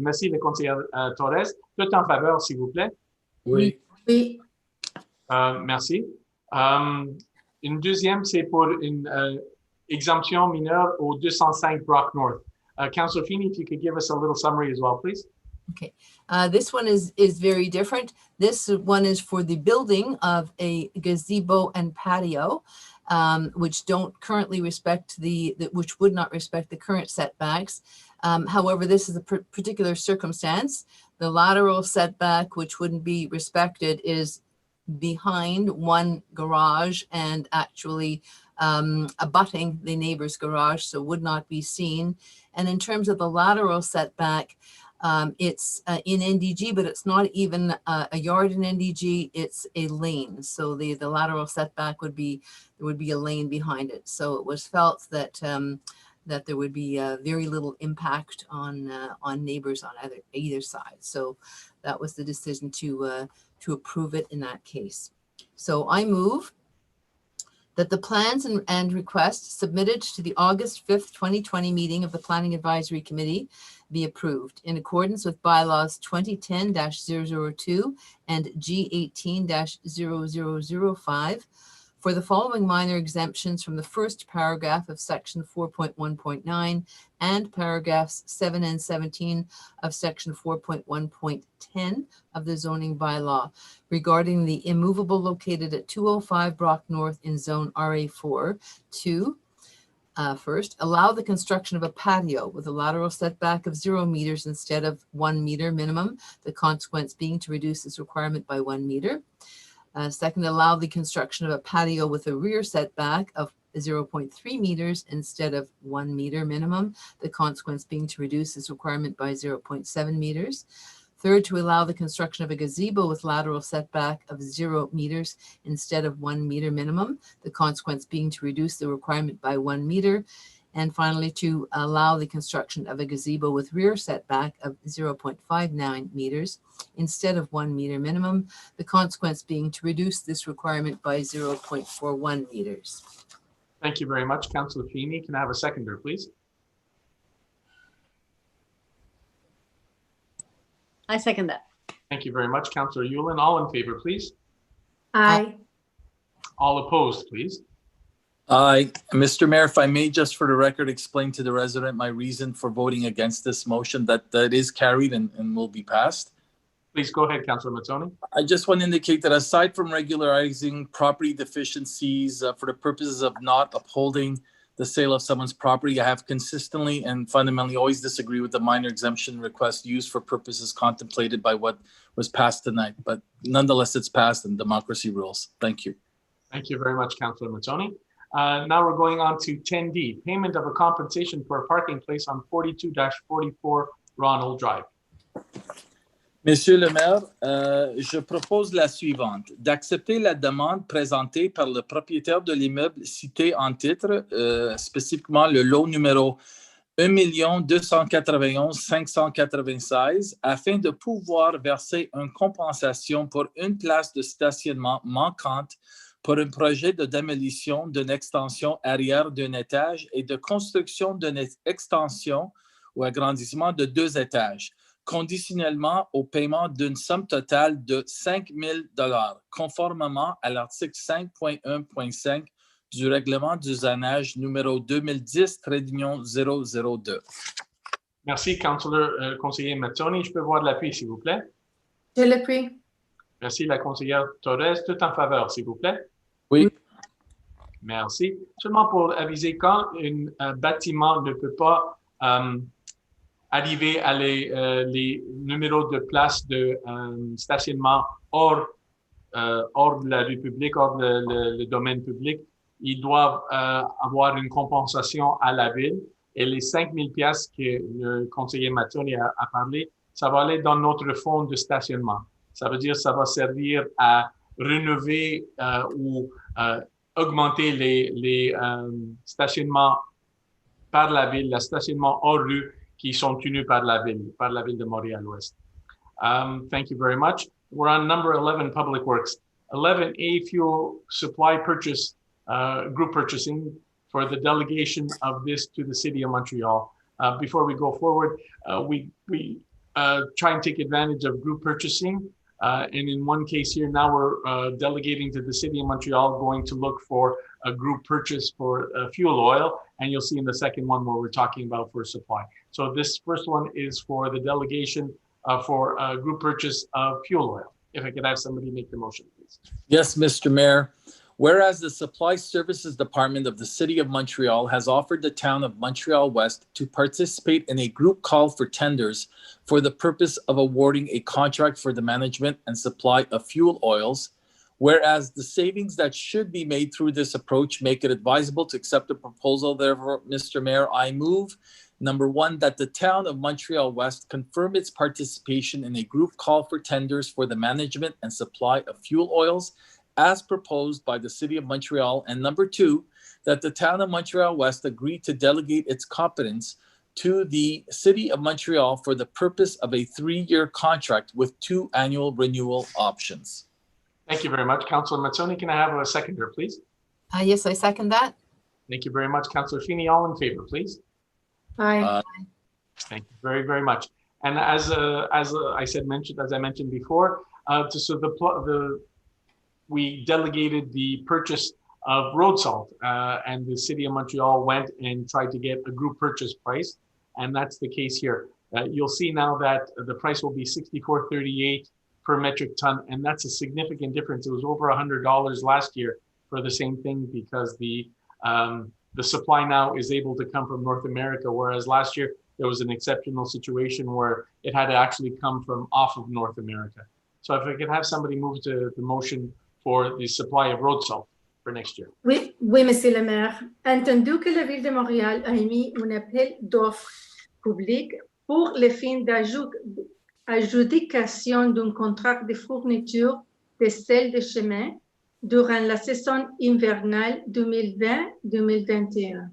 Merci, le conseiller Torres. Tout en faveur, s'il vous plaît? Oui. Oui. Merci. Une deuxième, c'est pour une exemption mineure au 205 Brock North. Councillor Fini, if you could give us a little summary as well, please. Okay. This one is very different. This one is for the building of a gazebo and patio, which don't currently respect which would not respect the current setbacks. However, this is a particular circumstance. The lateral setback, which wouldn't be respected, is behind one garage and actually abutting the neighbor's garage, so would not be seen. And in terms of the lateral setback, it's in NDG, but it's not even a yard in NDG, it's a lane. So the lateral setback would be, there would be a lane behind it. So it was felt that that there would be very little impact on neighbors on either side. So that was the decision to approve it in that case. So I move that the plans and requests submitted to the August 5th, 2020 meeting of the Planning Advisory Committee be approved in accordance with bylaws 2010-002 and G18-0005 for the following minor exemptions from the first paragraph of section 4.1.9 and paragraphs 7 and 17 of section 4.1.10 of the zoning bylaw regarding the immovable located at 205 Brock North in zone RA4 to first, allow the construction of a patio with a lateral setback of 0 meters instead of 1 meter minimum, the consequence being to reduce this requirement by 1 meter. Second, allow the construction of a patio with a rear setback of 0.3 meters instead of 1 meter minimum, the consequence being to reduce this requirement by 0.7 meters. Third, to allow the construction of a gazebo with lateral setback of 0 meters instead of 1 meter minimum, the consequence being to reduce the requirement by 1 meter. And finally, to allow the construction of a gazebo with rear setback of 0.59 meters instead of 1 meter minimum, the consequence being to reduce this requirement by 0.41 meters. Thank you very much, Councillor Feeney. Can I have a seconder, please? I second that. Thank you very much, Councillor Yulin. All in favor, please. Aye. All opposed, please. Aye. Mr. Mayor, if I may, just for the record, explain to the resident my reason for voting against this motion that is carried and will be passed. Please go ahead, Councillor Mazzoni. I just want to indicate that aside from regularizing property deficiencies for the purposes of not upholding the sale of someone's property, I have consistently and fundamentally always disagreed with the minor exemption request used for purposes contemplated by what was passed tonight. But nonetheless, it's passed and democracy rules. Thank you. Thank you very much, Councillor Mazzoni. Now we're going on to 10D, payment of a compensation for a parking place on 42-44 Ronald Drive. Monsieur le maire, je propose la suivante, d'accepter la demande présentée par le propriétaire de l'immeuble cité en titre, spécifiquement le lot numéro 1 291 596, afin de pouvoir verser une compensation pour une place de stationnement manquante pour un projet de démolition d'une extension arrière d'un étage et de construction d'une extension ou agrandissement de 2 étages, conditionnellement au paiement d'une somme totale de 5 000 $, conformément à l'article 5.1.5 du règlement du zonage numéro 2010-002. Merci, conseiller Mazzoni. Je peux voir de l'appui, s'il vous plaît. Je l'appuie. Merci, la conseillère Torres. Tout en faveur, s'il vous plaît. Oui. Merci. Seulement pour aviser, quand un bâtiment ne peut pas arriver à les numéros de place de stationnement hors de la rue publique, hors le domaine public, ils doivent avoir une compensation à la ville. Et les 5 000 piastres que le conseiller Mazzoni a parlé, ça va aller dans notre fonds de stationnement. Ça veut dire que ça va servir à rénover ou augmenter les stationnements par la ville, les stationnements hors rue qui sont tenus par la ville de Montréal-Ouest. Thank you very much. We're on number 11, Public Works. 11A, fuel supply purchase, group purchasing for the delegation of this to the City of Montreal. Before we go forward, we try and take advantage of group purchasing. And in one case here, now we're delegating to the City of Montreal, going to look for a group purchase for fuel oil. And you'll see in the second one where we're talking about for supply. So this first one is for the delegation for a group purchase of fuel oil. If I could have somebody make the motion, please. Yes, Mr. Mayor. Whereas the Supply Services Department of the City of Montreal has offered the town of Montreal-West to participate in a group call for tenders for the purpose of awarding a contract for the management and supply of fuel oils, whereas the savings that should be made through this approach make it advisable to accept the proposal. Therefore, Mr. Mayor, I move, number one, that the town of Montreal-West confirm its participation in a group call for tenders for the management and supply of fuel oils as proposed by the City of Montreal, and number two, that the town of Montreal-West agree to delegate its competence to the City of Montreal for the purpose of a 3-year contract with 2 annual renewal options. Thank you very much. Councilor Mazzoni, can I have a seconder, please? Yes, I second that. Thank you very much. Councilor Feeney, all in favor, please. Aye. Thank you very, very much. And as I mentioned before, we delegated the purchase of road salt, and the City of Montreal went and tried to get a group purchase price, and that's the case here. You'll see now that the price will be $64.38 per metric ton, and that's a significant difference. It was over $100 last year for the same thing because the supply now is able to come from North America, whereas last year there was an exceptional situation where it had to actually come from off of North America. So if I could have somebody move to the motion for the supply of road salt for next year. Oui, oui, Monsieur le Maire. Entendu que la Ville de Montréal a émis un appel d'offres public pour les fins d'adjudication d'un contrat de fourniture de sel de chemin durant la saison hivernale 2020-2021.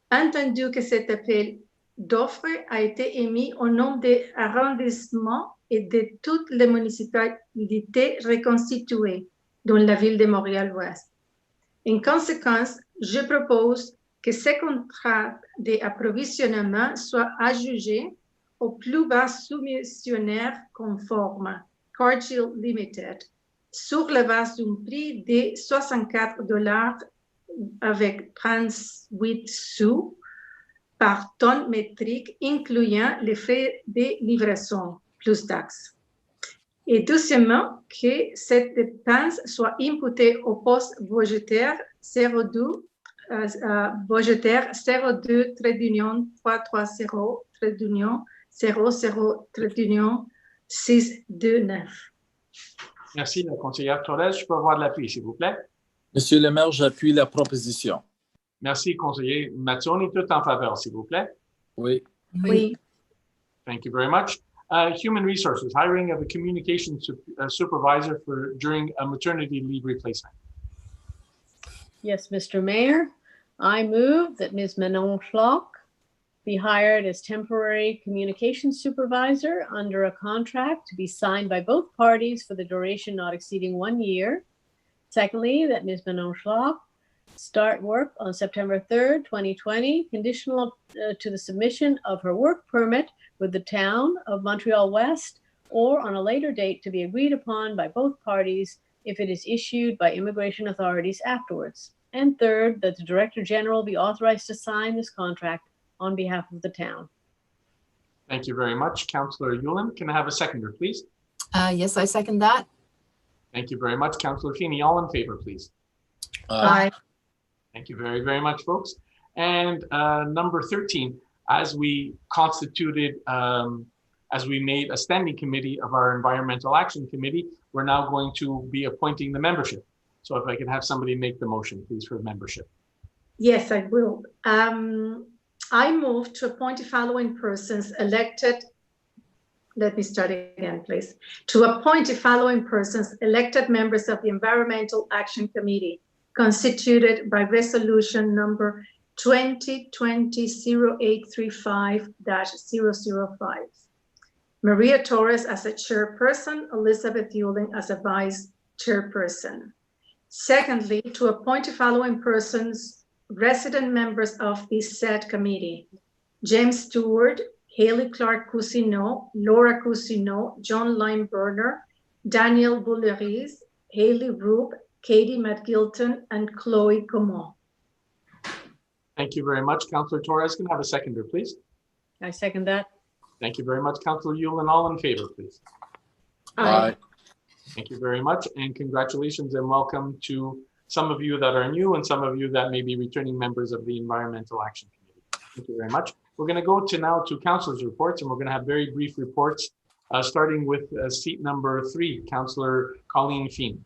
Entendu que cet appel d'offres a été émis au nom des arrondissements et de toutes les municipalités reconstituées dans la ville de Montréal-Ouest. En conséquence, je propose que ces contrats d'approvisionnement soient adjugés au plus bas soumissionnaire conforme, Cargill Limited, sur la base d'un prix de $64 avec 38 sous par tonne métrique, incluant les frais de livraison plus taxes. Et deuxièmement, que cette dépense soit imputée au poste budgétaire 02 00-629. Merci, la conseillère Torres. Je peux avoir de l'appui, s'il vous plaît. Monsieur le maire, j'appuie la proposition. Merci, conseiller Mazzoni. Tout en faveur, s'il vous plaît. Oui. Oui. Thank you very much. Human Resources, hiring of a communication supervisor during a maternity leave replacement. Yes, Mr. Mayor, I move that Ms. Manon Schlock be hired as temporary communications supervisor under a contract to be signed by both parties for the duration not exceeding 1 year. Secondly, that Ms. Manon Schlock start work on September 3rd, 2020, conditional to the submission of her work permit with the town of Montreal-West, or on a later date to be agreed upon by both parties if it is issued by immigration authorities afterwards. And third, that the Director General be authorized to sign this contract on behalf of the town. Thank you very much. Councillor Yulin, can I have a seconder, please? Yes, I second that. Thank you very much. Councillor Feeney, all in favor, please. Aye. Thank you very, very much, folks. And number 13, as we constituted, as we made a standing committee of our Environmental Action Committee, we're now going to be appointing the membership. So if I could have somebody make the motion, please, for membership. Yes, I will. I move to appoint the following persons elected. Let me start again, please. To appoint the following persons elected members of the Environmental Action Committee, constituted by resolution number 2020-0835-005. Maria Torres as a chairperson, Elizabeth Yuling as a vice chairperson. Secondly, to appoint the following persons, resident members of the said committee: James Stewart, Haley Clark Cousineau, Laura Cousineau, John Limeburner, Daniel Bouleris, Haley Rube, Katie McGilton, and Chloe Comont. Thank you very much. Councillor Torres, can I have a seconder, please? I second that. Thank you very much. Councillor Yulin, all in favor, please. Aye. Thank you very much, and congratulations and welcome to some of you that are new and some of you that may be returning members of the Environmental Action Committee. Thank you very much. We're going to go to now to councillors' reports, and we're going to have very brief reports, starting with seat number 3, Councillor Colleen Fien.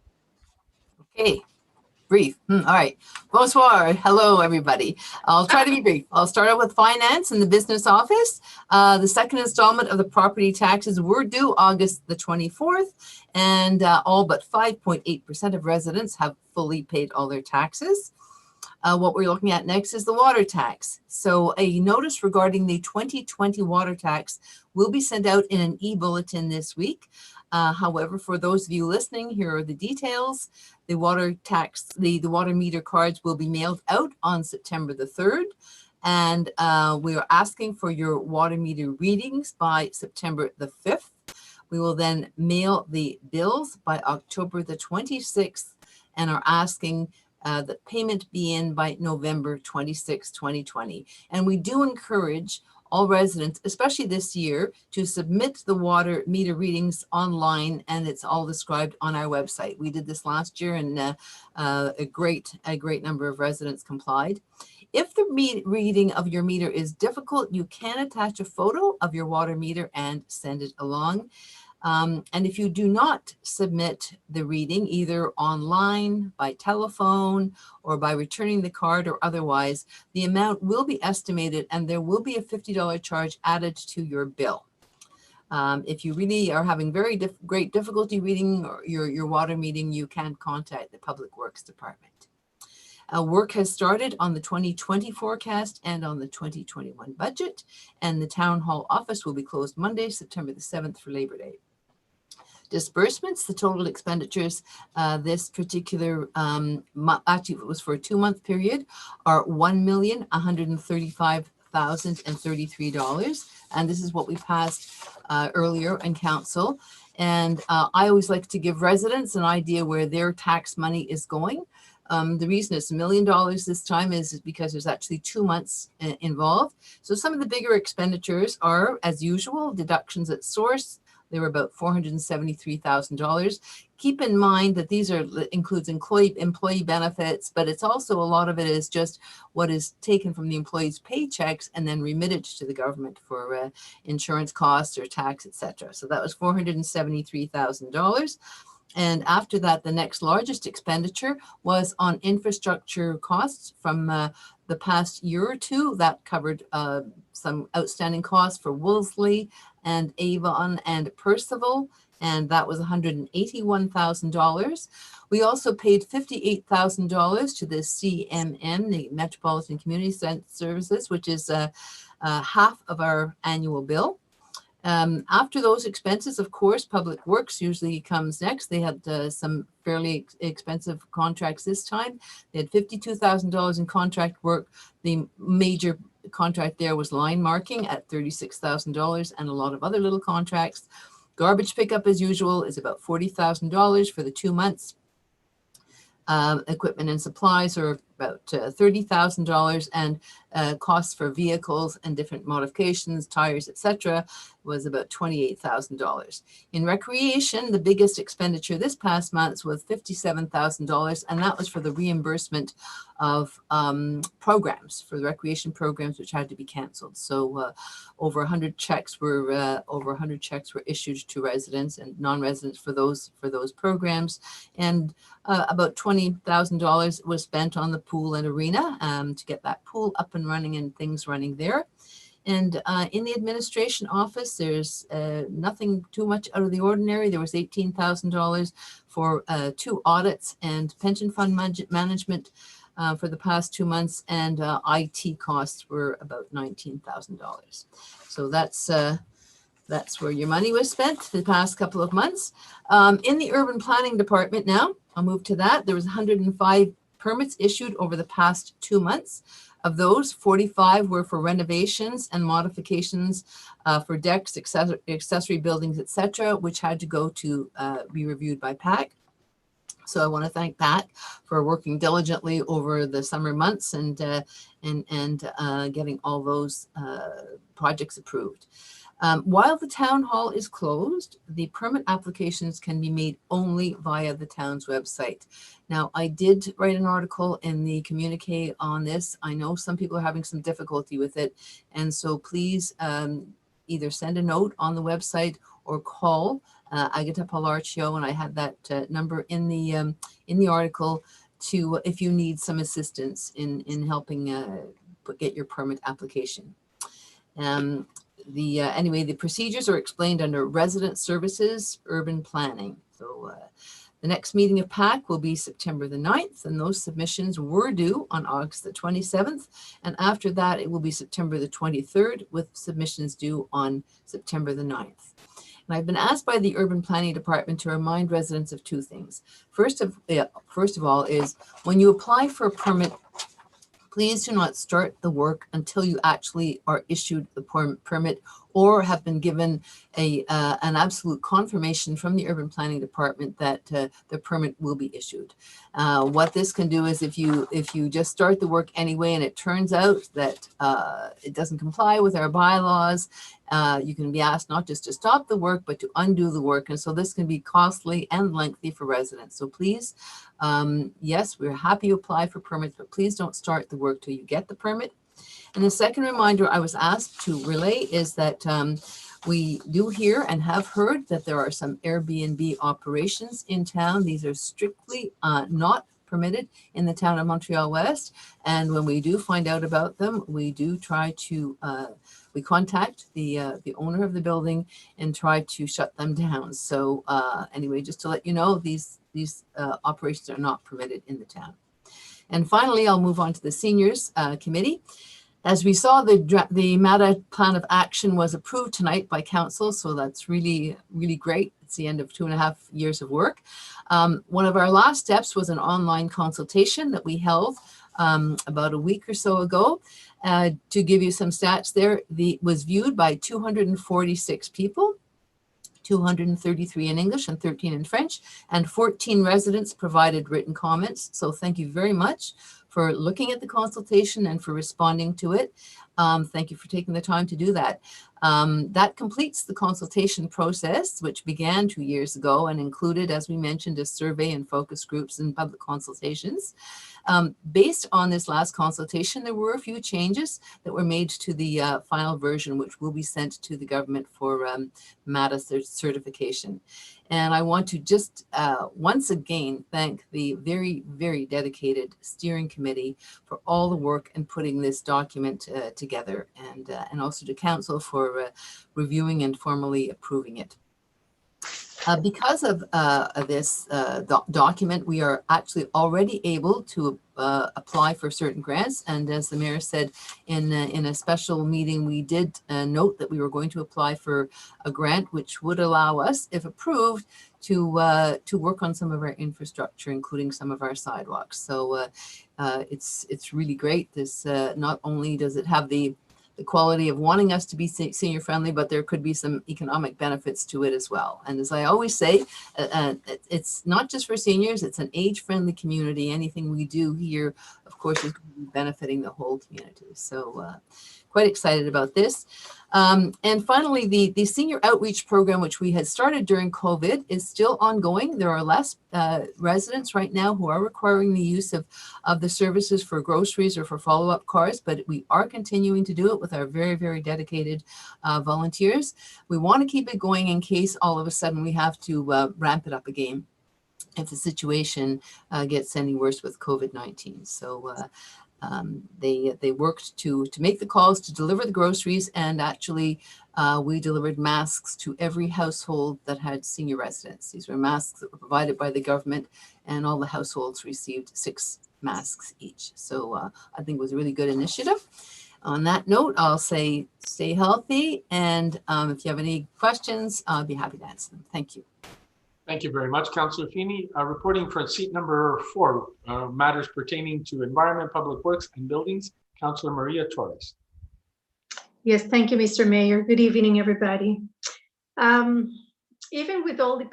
Okay, brief. All right. Bonsoir. Hello, everybody. I'll try to be brief. I'll start out with finance in the business office. The second installment of the property taxes were due August the 24th, and all but 5.8% of residents have fully paid all their taxes. What we're looking at next is the water tax. So a notice regarding the 2020 water tax will be sent out in an e-bulletin this week. However, for those of you listening, here are the details. The water tax, the water meter cards will be mailed out on September the 3rd. And we are asking for your water meter readings by September the 5th. We will then mail the bills by October the 26th and are asking that payment be in by November 26, 2020. And we do encourage all residents, especially this year, to submit the water meter readings online, and it's all described on our website. We did this last year, and a great number of residents complied. If the reading of your meter is difficult, you can attach a photo of your water meter and send it along. And if you do not submit the reading, either online, by telephone, or by returning the card or otherwise, the amount will be estimated and there will be a $50 charge added to your bill. If you really are having very great difficulty reading your water meter, you can contact the Public Works Department. Work has started on the 2020 forecast and on the 2021 budget, and the Town Hall office will be closed Monday, September the 7th for Labor Day. Disbursements, the total expenditures this particular, actually it was for a 2-month period, are $1,135,033. And this is what we passed earlier in council. And I always like to give residents an idea where their tax money is going. The reason it's $1 million this time is because there's actually 2 months involved. So some of the bigger expenditures are, as usual, deductions at source. They were about $473,000. Keep in mind that these includes employee benefits, but it's also a lot of it is just what is taken from the employees' paychecks and then remitted to the government for insurance costs or tax, etc. So that was $473,000. And after that, the next largest expenditure was on infrastructure costs from the past year or two. That covered some outstanding costs for Wolseley and Avon and Percival, and that was $181,000. We also paid $58,000 to the CMN, the Metropolitan Community Services, which is half of our annual bill. After those expenses, of course, Public Works usually comes next. They had some fairly expensive contracts this time. They had $52,000 in contract work. The major contract there was line marking at $36,000 and a lot of other little contracts. Garbage pickup, as usual, is about $40,000 for the 2 months. Equipment and supplies are about $30,000, and costs for vehicles and different modifications, tires, etc., was about $28,000. In recreation, the biggest expenditure this past month was $57,000, and that was for the reimbursement of programs, for the recreation programs which had to be canceled. So over 100 checks were issued to residents and non-residents for those programs, and about $20,000 was spent on the pool and arena to get that pool up and running and things running there. And in the administration office, there's nothing too much out of the ordinary. There was $18,000 for 2 audits and pension fund management for the past 2 months, and IT costs were about $19,000. So that's where your money was spent the past couple of months. In the urban planning department now, I'll move to that. There was 105 permits issued over the past 2 months. Of those, 45 were for renovations and modifications for decks, accessory buildings, etc., which had to go to be reviewed by PAC. So I want to thank PAC for working diligently over the summer months and getting all those projects approved. While the town hall is closed, the permit applications can be made only via the town's website. Now, I did write an article in the communique on this. I know some people are having some difficulty with it, and so please either send a note on the website or call Agata Palarcio, and I had that number in the article to if you need some assistance in helping get your permit application. Anyway, the procedures are explained under Resident Services, Urban Planning. So the next meeting of PAC will be September the 9th, and those submissions were due on August the 27th. And after that, it will be September the 23rd, with submissions due on September the 9th. And I've been asked by the Urban Planning Department to remind residents of 2 things. First of all is when you apply for a permit, please do not start the work until you actually are issued the permit or have been given an absolute confirmation from the Urban Planning Department that the permit will be issued. What this can do is if you just start the work anyway and it turns out that it doesn't comply with our bylaws, you can be asked not just to stop the work, but to undo the work. And so this can be costly and lengthy for residents. So please, yes, we're happy to apply for permits, but please don't start the work till you get the permit. And the second reminder I was asked to relay is that we do hear and have heard that there are some Airbnb operations in town. These are strictly not permitted in the town of Montreal-West. And when we do find out about them, we do try to, we contact the owner of the building and try to shut them down. So anyway, just to let you know, these operations are not permitted in the town. And finally, I'll move on to the Seniors Committee. As we saw, the MATA Plan of Action was approved tonight by Council, so that's really, really great. It's the end of 2.5 years of work. One of our last steps was an online consultation that we held about a week or so ago. To give you some stats there, was viewed by 246 people, 233 in English and 13 in French, and 14 residents provided written comments. So thank you very much for looking at the consultation and for responding to it. Thank you for taking the time to do that. That completes the consultation process, which began 2 years ago and included, as we mentioned, a survey and focus groups and public consultations. Based on this last consultation, there were a few changes that were made to the final version, which will be sent to the government for MATA certification. And I want to just once again thank the very, very dedicated steering committee for all the work in putting this document together, and also to Council for reviewing and formally approving it. Because of this document, we are actually already able to apply for certain grants. And as the mayor said in a special meeting, we did note that we were going to apply for a grant which would allow us, if approved, to work on some of our infrastructure, including some of our sidewalks. So it's really great. This not only does it have the the quality of wanting us to be senior friendly, but there could be some economic benefits to it as well. And as I always say, it's not just for seniors, it's an age-friendly community. Anything we do here, of course, is benefiting the whole community. So quite excited about this. And finally, the senior outreach program, which we had started during COVID, is still ongoing. There are less residents right now who are requiring the use of the services for groceries or for follow-up cars, but we are continuing to do it with our very, very dedicated volunteers. We want to keep it going in case all of a sudden we have to ramp it up again if the situation gets any worse with COVID-19. So they worked to make the calls, to deliver the groceries, and actually we delivered masks to every household that had senior residents. These were masks that were provided by the government, and all the households received 6 masks each. So I think it was a really good initiative. On that note, I'll say stay healthy, and if you have any questions, I'll be happy to answer them. Thank you. Thank you very much, Councillor Feeney. Reporting from seat number 4, matters pertaining to environment, public works, and buildings, Councillor Maria Torres. Yes, thank you, Mr. Mayor. Good evening, everybody. Even with all the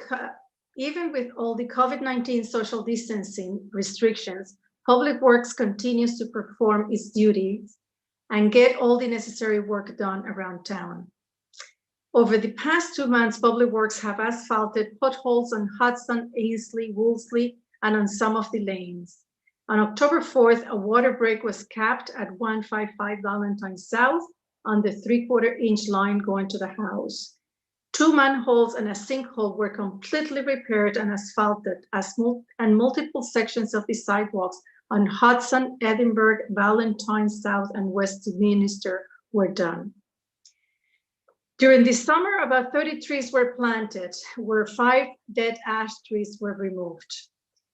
COVID-19 social distancing restrictions, Public Works continues to perform its duties and get all the necessary work done around town. Over the past 2 months, Public Works have asphalted potholes on Hudson, Ainsley, Wolseley, and on some of the lanes. On October 4th, a water break was capped at 155 Valentine South on the 3/4-inch line going to the house. 2 manholes and a sinkhole were completely repaired and asphalted, and multiple sections of the sidewalks on Hudson, Edinburgh, Valentine South, and Westminster were done. During the summer, about 30 trees were planted, where 5 dead ash trees were removed.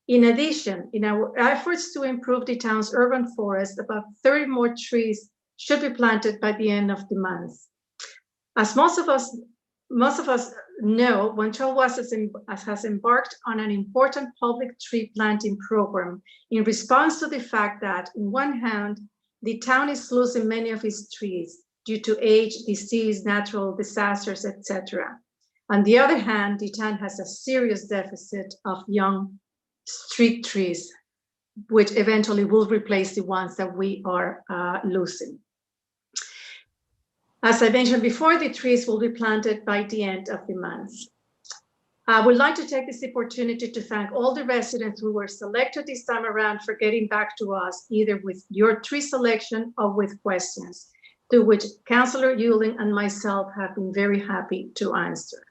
In addition, in our efforts to improve the town's urban forest, about 30 more trees should be planted by the end of the month. As most of us know, Montreal-Ouest has embarked on an important public tree planting program in response to the fact that, on one hand, the town is losing many of its trees due to age, disease, natural disasters, etc. On the other hand, the town has a serious deficit of young street trees, which eventually will replace the ones that we are losing. As I mentioned before, the trees will be planted by the end of the month. I would like to take this opportunity to thank all the residents who were selected this time around for getting back to us, either with your tree selection or with questions, to which Councillor Yuling and myself have been very happy to answer.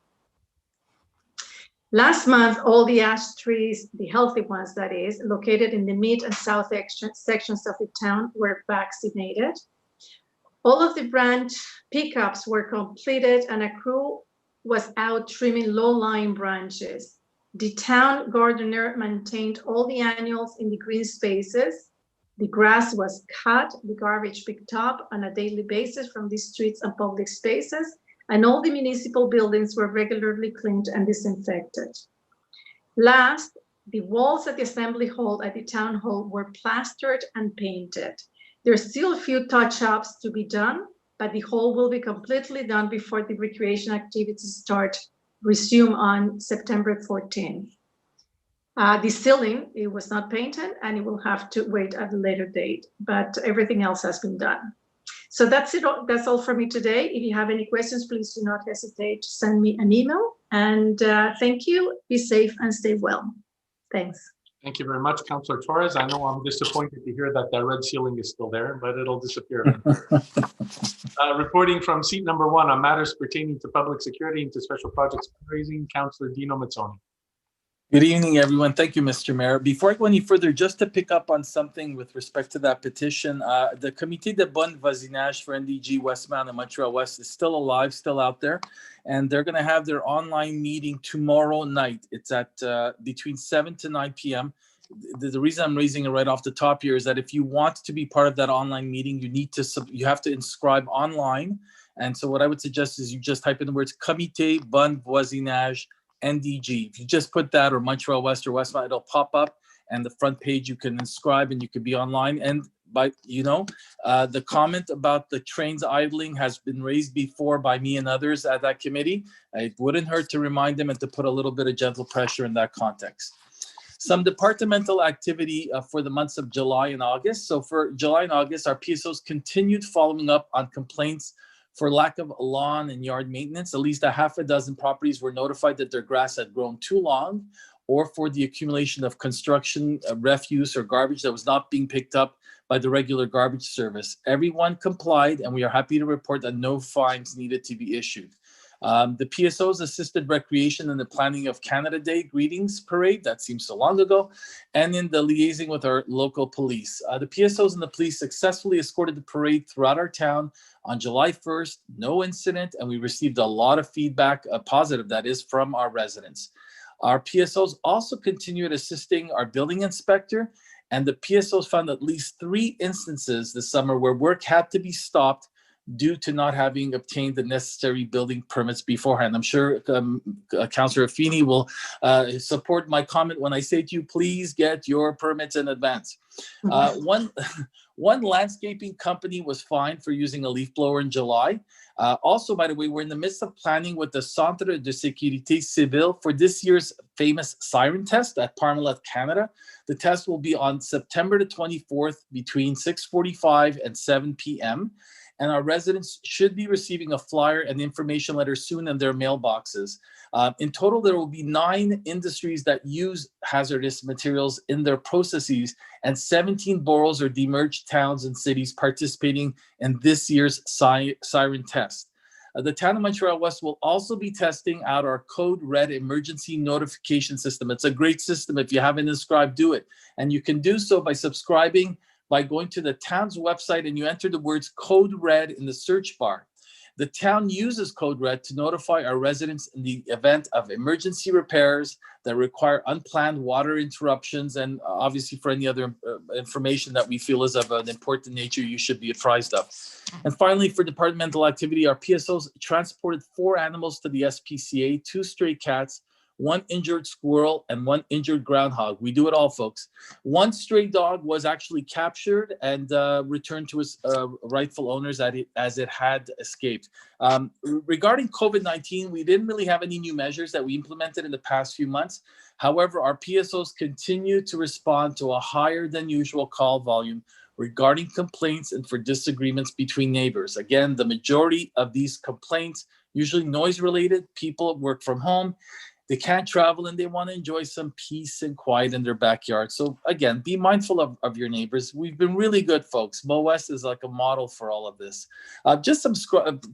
Last month, all the ash trees, the healthy ones that is, located in the mid and south sections of the town were vaccinated. All of the branch pickups were completed and a crew was out trimming low-lying branches. The town gardener maintained all the annuals in the green spaces. The grass was cut, the garbage picked up on a daily basis from the streets and public spaces, and all the municipal buildings were regularly cleaned and disinfected. Last, the walls at the assembly hall at the town hall were plastered and painted. There are still a few touch-ups to be done, but the hall will be completely done before the recreation activities resume on September 14th. The ceiling, it was not painted and it will have to wait at a later date, but everything else has been done. So that's it. That's all for me today. If you have any questions, please do not hesitate to send me an email. And thank you. Be safe and stay well. Thanks. Thank you very much, Councillor Torres. I know I'm disappointed to hear that red ceiling is still there, but it'll disappear. Reporting from seat number 1 on matters pertaining to public security and to special projects fundraising, Councillor Dino Mazzoni. Good evening, everyone. Thank you, Mr. Mayor. Before I go any further, just to pick up on something with respect to that petition, the Comité de Bon Voisinage for NDG Westmount and Montreal-Ouest is still alive, still out there, and they're going to have their online meeting tomorrow night. It's at between 7 to 9 p.m. The reason I'm raising it right off the top here is that if you want to be part of that online meeting, you have to inscribe online. And so what I would suggest is you just type in the words Comité Bon Voisinage NDG. If you just put that, or Montreal-Ouest or Westmount, it'll pop up, and the front page you can inscribe and you can be online. And the comment about the trains idling has been raised before by me and others at that committee. It wouldn't hurt to remind them and to put a little bit of gentle pressure in that context. Some departmental activity for the months of July and August. So for July and August, our PSOs continued following up on complaints for lack of lawn and yard maintenance. At least a half a dozen properties were notified that their grass had grown too long, or for the accumulation of construction refuse or garbage that was not being picked up by the regular garbage service. Everyone complied, and we are happy to report that no fines needed to be issued. The PSOs assisted recreation in the planning of Canada Day Greetings Parade, that seems so long ago, and in the liaising with our local police. The PSOs and the police successfully escorted the parade throughout our town on July 1st, no incident, and we received a lot of feedback, positive that is, from our residents. Our PSOs also continued assisting our building inspector, and the PSOs found at least 3 instances this summer where work had to be stopped due to not having obtained the necessary building permits beforehand. I'm sure Councillor Feeney will support my comment when I say to you, please get your permits in advance. One landscaping company was fined for using a leaf blower in July. Also, by the way, we're in the midst of planning with the Centre de Sécurité Civile for this year's famous siren test at Parmalat, Canada. The test will be on September the 24th between 6:45 and 7 p.m. And our residents should be receiving a flyer and information letter soon in their mailboxes. In total, there will be 9 industries that use hazardous materials in their processes, and 17 boroughs or demerged towns and cities participating in this year's siren test. The town of Montreal-West will also be testing out our Code Red emergency notification system. It's a great system. If you haven't subscribed, do it. And you can do so by subscribing by going to the town's website, and you enter the words Code Red in the search bar. The town uses Code Red to notify our residents in the event of emergency repairs that require unplanned water interruptions, and obviously for any other information that we feel is of an important nature, you should be apprised of. And finally, for departmental activity, our PSOs transported 4 animals to the SPCA, 2 stray cats, 1 injured squirrel, and 1 injured groundhog. We do it all, folks. 1 stray dog was actually captured and returned to its rightful owners as it had escaped. Regarding COVID-19, we didn't really have any new measures that we implemented in the past few months. However, our PSOs continue to respond to a higher than usual call volume regarding complaints and for disagreements between neighbors. Again, the majority of these complaints, usually noise related, people work from home, they can't travel, and they want to enjoy some peace and quiet in their backyard. So again, be mindful of your neighbors. We've been really good, folks. Mo-West is like a model for all of this. Just some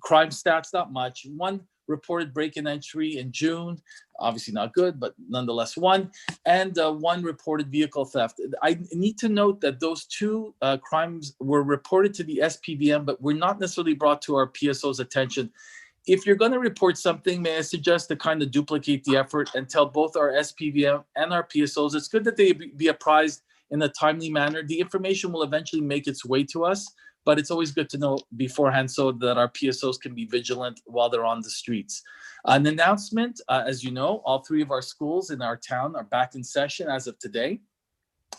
crime stats, not much. 1 reported break and entry in June, obviously not good, but nonetheless 1, and 1 reported vehicle theft. I need to note that those 2 crimes were reported to the SPVM, but were not necessarily brought to our PSO's attention. If you're going to report something, may I suggest to kind of duplicate the effort and tell both our SPVM and our PSOs, it's good that they be apprised in a timely manner. The information will eventually make its way to us, but it's always good to know beforehand so that our PSOs can be vigilant while they're on the streets. An announcement, as you know, all 3 of our schools in our town are back in session as of today.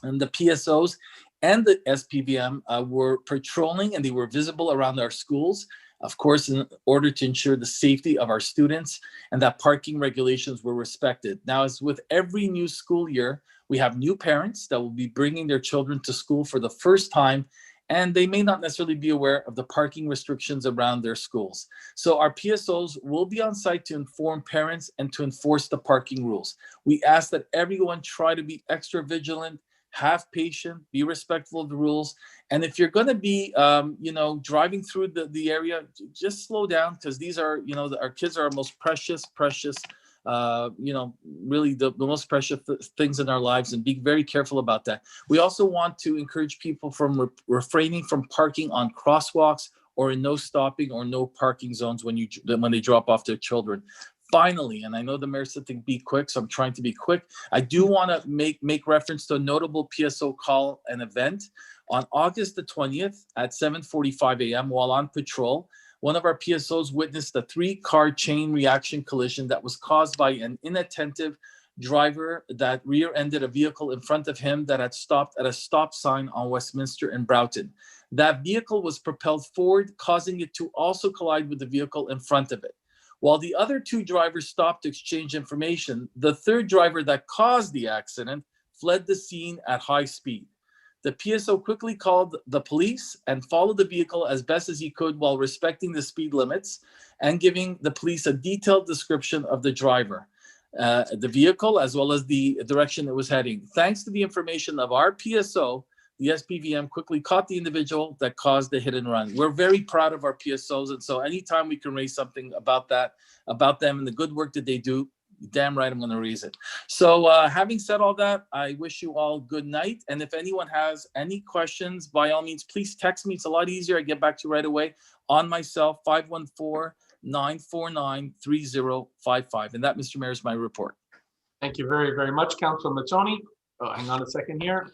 And the PSOs and the SPVM were patrolling, and they were visible around our schools, of course, in order to ensure the safety of our students and that parking regulations were respected. Now, as with every new school year, we have new parents that will be bringing their children to school for the first time, and they may not necessarily be aware of the parking restrictions around their schools. So our PSOs will be on site to inform parents and to enforce the parking rules. We ask that everyone try to be extra vigilant, have patience, be respectful of the rules. And if you're going to be, driving through the area, just slow down, because these are, our kids are our most precious, really the most precious things in our lives, and be very careful about that. We also want to encourage people from refraining from parking on crosswalks or in no stopping or no parking zones when they drop off their children. Finally, and I know the mayor said to be quick, so I'm trying to be quick. I do want to make reference to a notable PSO call and event. On August the 20th at 7:45 a.m. while on patrol, one of our PSOs witnessed a 3-car chain reaction collision that was caused by an inattentive driver that rear-ended a vehicle in front of him that had stopped at a stop sign on Westminster and Broughton. That vehicle was propelled forward, causing it to also collide with the vehicle in front of it. While the other two drivers stopped to exchange information, the third driver that caused the accident fled the scene at high speed. The PSO quickly called the police and followed the vehicle as best as he could while respecting the speed limits and giving the police a detailed description of the driver, the vehicle, as well as the direction it was heading. Thanks to the information of our PSO, the SPVM quickly caught the individual that caused the hit and run. We're very proud of our PSOs, and so anytime we can raise something about that, about them and the good work that they do, damn right I'm going to raise it. So having said all that, I wish you all good night. And if anyone has any questions, by all means, please text me. It's a lot easier. I get back to you right away on my cell, 514-949-3055. And that, Mr. Mayor, is my report. Thank you very, very much, Councilor Mazzoni. Oh, hang on a second here.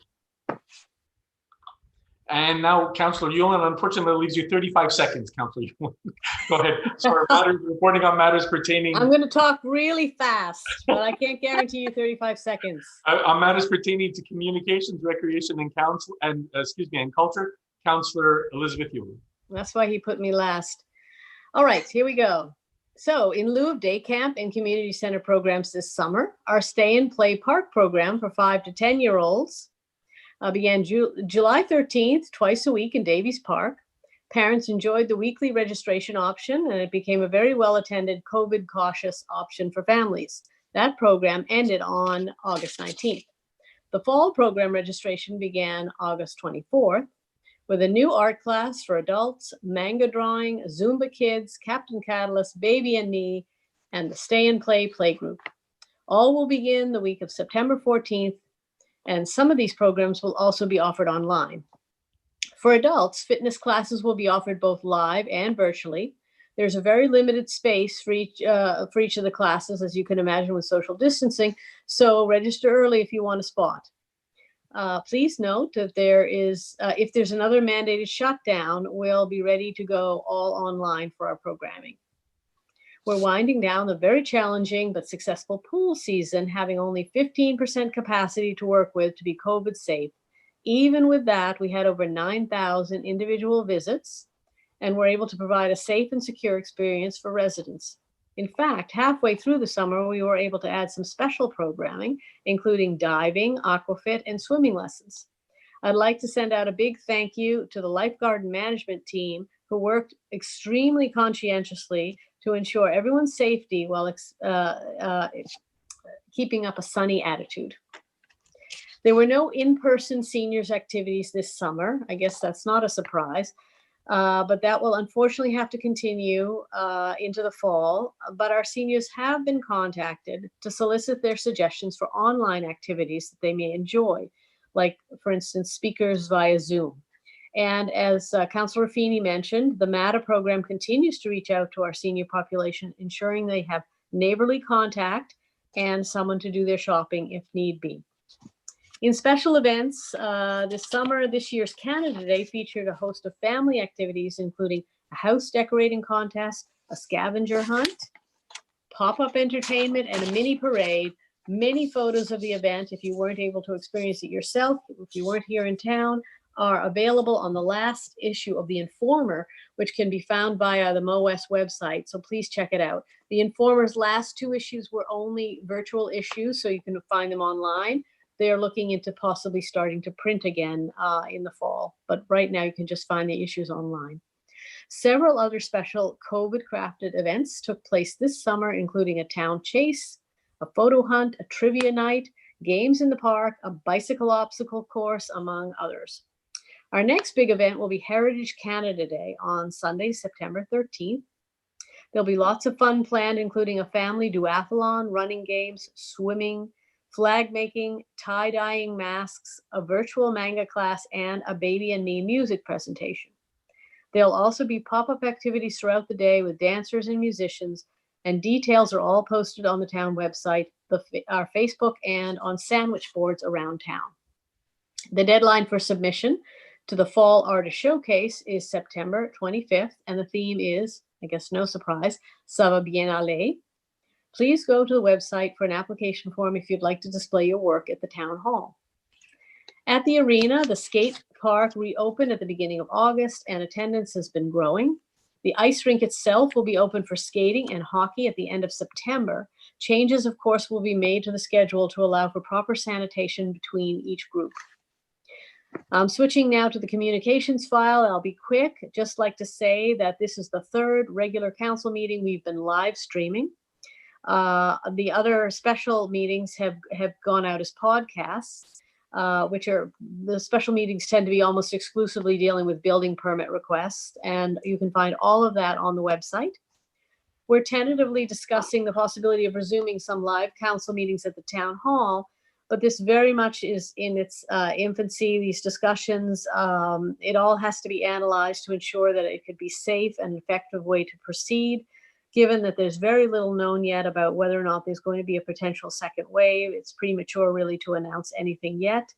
And now, Councilor Yulin, unfortunately, leaves you 35 seconds, Councilor Yulin. Go ahead. So reporting on matters pertaining. I'm going to talk really fast, but I can't guarantee you 35 seconds. On matters pertaining to communications, recreation, and culture, Councilor Elizabeth Yulin. That's why he put me last. All right, here we go. So in lieu of day camp and community center programs this summer, our stay and play park program for 5 to 10-year-olds began July 13th, twice a week in Davies Park. Parents enjoyed the weekly registration option, and it became a very well-attended COVID-cautious option for families. That program ended on August 19th. The fall program registration began August 24th with a new art class for adults, manga drawing, Zumba Kids, Captain Catalyst, Baby and Me, and the Stay and Play Playgroup. All will begin the week of September 14th, and some of these programs will also be offered online. For adults, fitness classes will be offered both live and virtually. There's a very limited space for each of the classes, as you can imagine, with social distancing, so register early if you want a spot. Please note that if there's another mandated shutdown, we'll be ready to go all online for our programming. We're winding down the very challenging but successful pool season, having only 15% capacity to work with to be COVID safe. Even with that, we had over 9,000 individual visits and were able to provide a safe and secure experience for residents. In fact, halfway through the summer, we were able to add some special programming, including diving, aquafit, and swimming lessons. I'd like to send out a big thank you to the lifeguard and management team who worked extremely conscientiously to ensure everyone's safety while keeping up a sunny attitude. There were no in-person seniors activities this summer. I guess that's not a surprise, but that will unfortunately have to continue into the fall. But our seniors have been contacted to solicit their suggestions for online activities that they may enjoy, like, for instance, speakers via Zoom. And as Councillor Feeney mentioned, the MATA program continues to reach out to our senior population, ensuring they have neighborly contact and someone to do their shopping if need be. In special events, this summer, this year's Canada Day featured a host of family activities, including a house decorating contest, a scavenger hunt, pop-up entertainment, and a mini parade. Many photos of the event, if you weren't able to experience it yourself, if you weren't here in town, are available on the last issue of The Informer, which can be found via the MoWest website, so please check it out. The Informer's last 2 issues were only virtual issues, so you can find them online. They're looking into possibly starting to print again in the fall, but right now you can just find the issues online. Several other special COVID-crafted events took place this summer, including a town chase, a photo hunt, a trivia night, games in the park, a bicycle obstacle course, among others. Our next big event will be Heritage Canada Day on Sunday, September 13th. There'll be lots of fun planned, including a family duathlon, running games, swimming, flag making, tie-dyeing masks, a virtual manga class, and a Baby and Me music presentation. There'll also be pop-up activities throughout the day with dancers and musicians, and details are all posted on the town website, our Facebook, and on sandwich boards around town. The deadline for submission to the Fall Artist Showcase is September 25th, and the theme is, I guess no surprise, Ça va bien aller. please go to the website for an application form if you'd like to display your work at the town hall. At the arena, the skate park reopened at the beginning of August and attendance has been growing. The ice rink itself will be open for skating and hockey at the end of September. Changes, of course, will be made to the schedule to allow for proper sanitation between each group. Switching now to the communications file, I'll be quick. Just like to say that this is the third regular council meeting we've been live streaming. The other special meetings have gone out as podcasts, which are, the special meetings tend to be almost exclusively dealing with building permit requests, and you can find all of that on the website. We're tentatively discussing the possibility of resuming some live council meetings at the town hall, but this very much is in its infancy, these discussions. It all has to be analyzed to ensure that it could be safe and effective way to proceed, given that there's very little known yet about whether or not there's going to be a potential second wave. It's premature really to announce anything yet.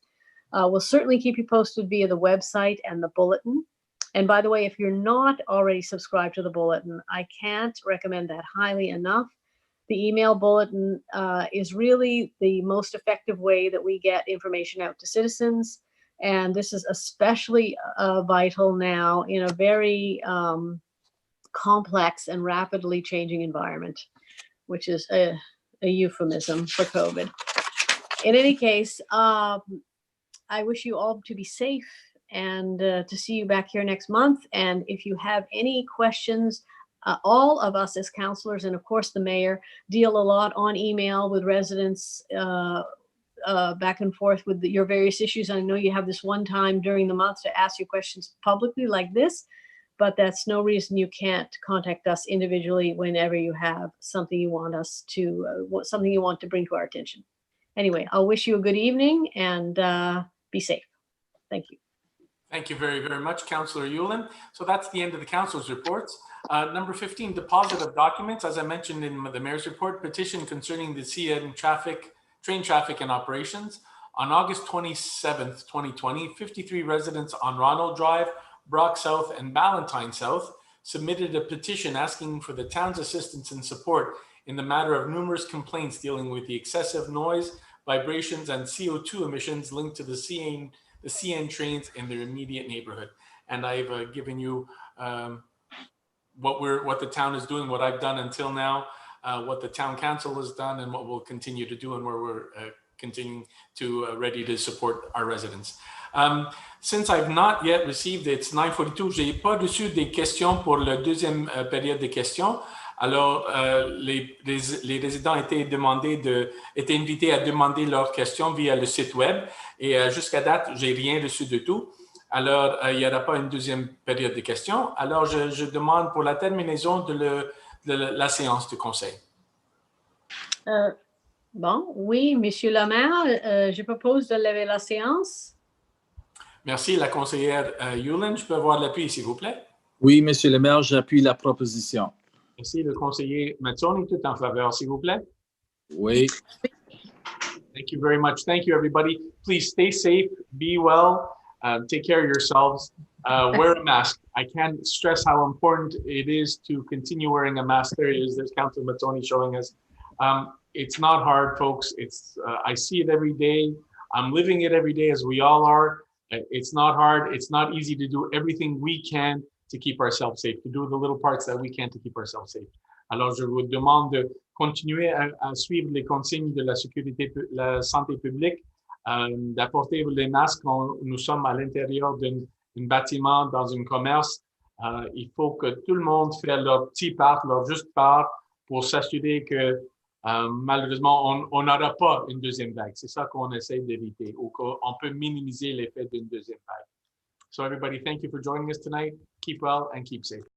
We'll certainly keep you posted via the website and the bulletin. And by the way, if you're not already subscribed to the bulletin, I can't recommend that highly enough. The email bulletin is really the most effective way that we get information out to citizens. And this is especially vital now in a very complex and rapidly changing environment, which is a euphemism for COVID. In any case, I wish you all to be safe and to see you back here next month. And if you have any questions, all of us as councillors, and of course the mayor, deal a lot on email with residents back and forth with your various issues. I know you have this one time during the month to ask your questions publicly like this, but that's no reason you can't contact us individually whenever you have something you want us to, something you want to bring to our attention. Anyway, I'll wish you a good evening and be safe. Thank you. Thank you very, very much, Councillor Yulin. So that's the end of the council's reports. Number 15, deposit of documents. As I mentioned in the mayor's report, petition concerning the CN train traffic and operations. On August 27th, 2020, 53 residents on Ronald Drive, Brock South, and Ballantyne South submitted a petition asking for the town's assistance and support in the matter of numerous complaints dealing with the excessive noise, vibrations, and CO2 emissions linked to the CN trains in their immediate neighborhood. And I've given you what the town is doing, what I've done until now, what the town council has done, and what we'll continue to do, and where we're continuing to ready to support our residents. Since I've not yet received, it's 9:42, j'ai pas reçu des questions pour la deuxième période de questions. Alors, les résidents étaient invités à demander leurs questions via le site web. Et jusqu'à date, j'ai rien reçu de tout. Alors, il n'y aura pas une deuxième période de questions. Alors, je demande pour la terminaison de la séance du conseil. Bon, oui, Monsieur le maire, je propose de lever la séance. Merci, la conseillère Yulin. Je peux avoir l'appui, s'il vous plaît? Oui, Monsieur le maire, j'appuie la proposition. Merci, le conseiller Mazzoni, tout en faveur, s'il vous plaît. Oui. Thank you very much. Thank you, everybody. Please stay safe, be well, take care of yourselves, wear a mask. I can't stress how important it is to continue wearing a mask. There it is. There's Councilor Mazzoni showing us. It's not hard, folks. It's I see it every day. I'm living it every day, as we all are. It's not hard. It's not easy to do everything we can to keep ourselves safe, to do the little parts that we can to keep ourselves safe. Alors, je vous demande de continuer à suivre les consignes de la sécurité, la santé publique, d'apporter les masques quand nous sommes à l'intérieur d'un bâtiment, dans un commerce. Il faut que tout le monde fasse leur petit part, leur juste part, pour s'assurer que malheureusement, on n'aura pas une deuxième vague. C'est ça qu'on essaie d'éviter, ou qu'on peut minimiser l'effet d'une deuxième vague. So everybody, thank you for joining us tonight. Keep well and keep safe.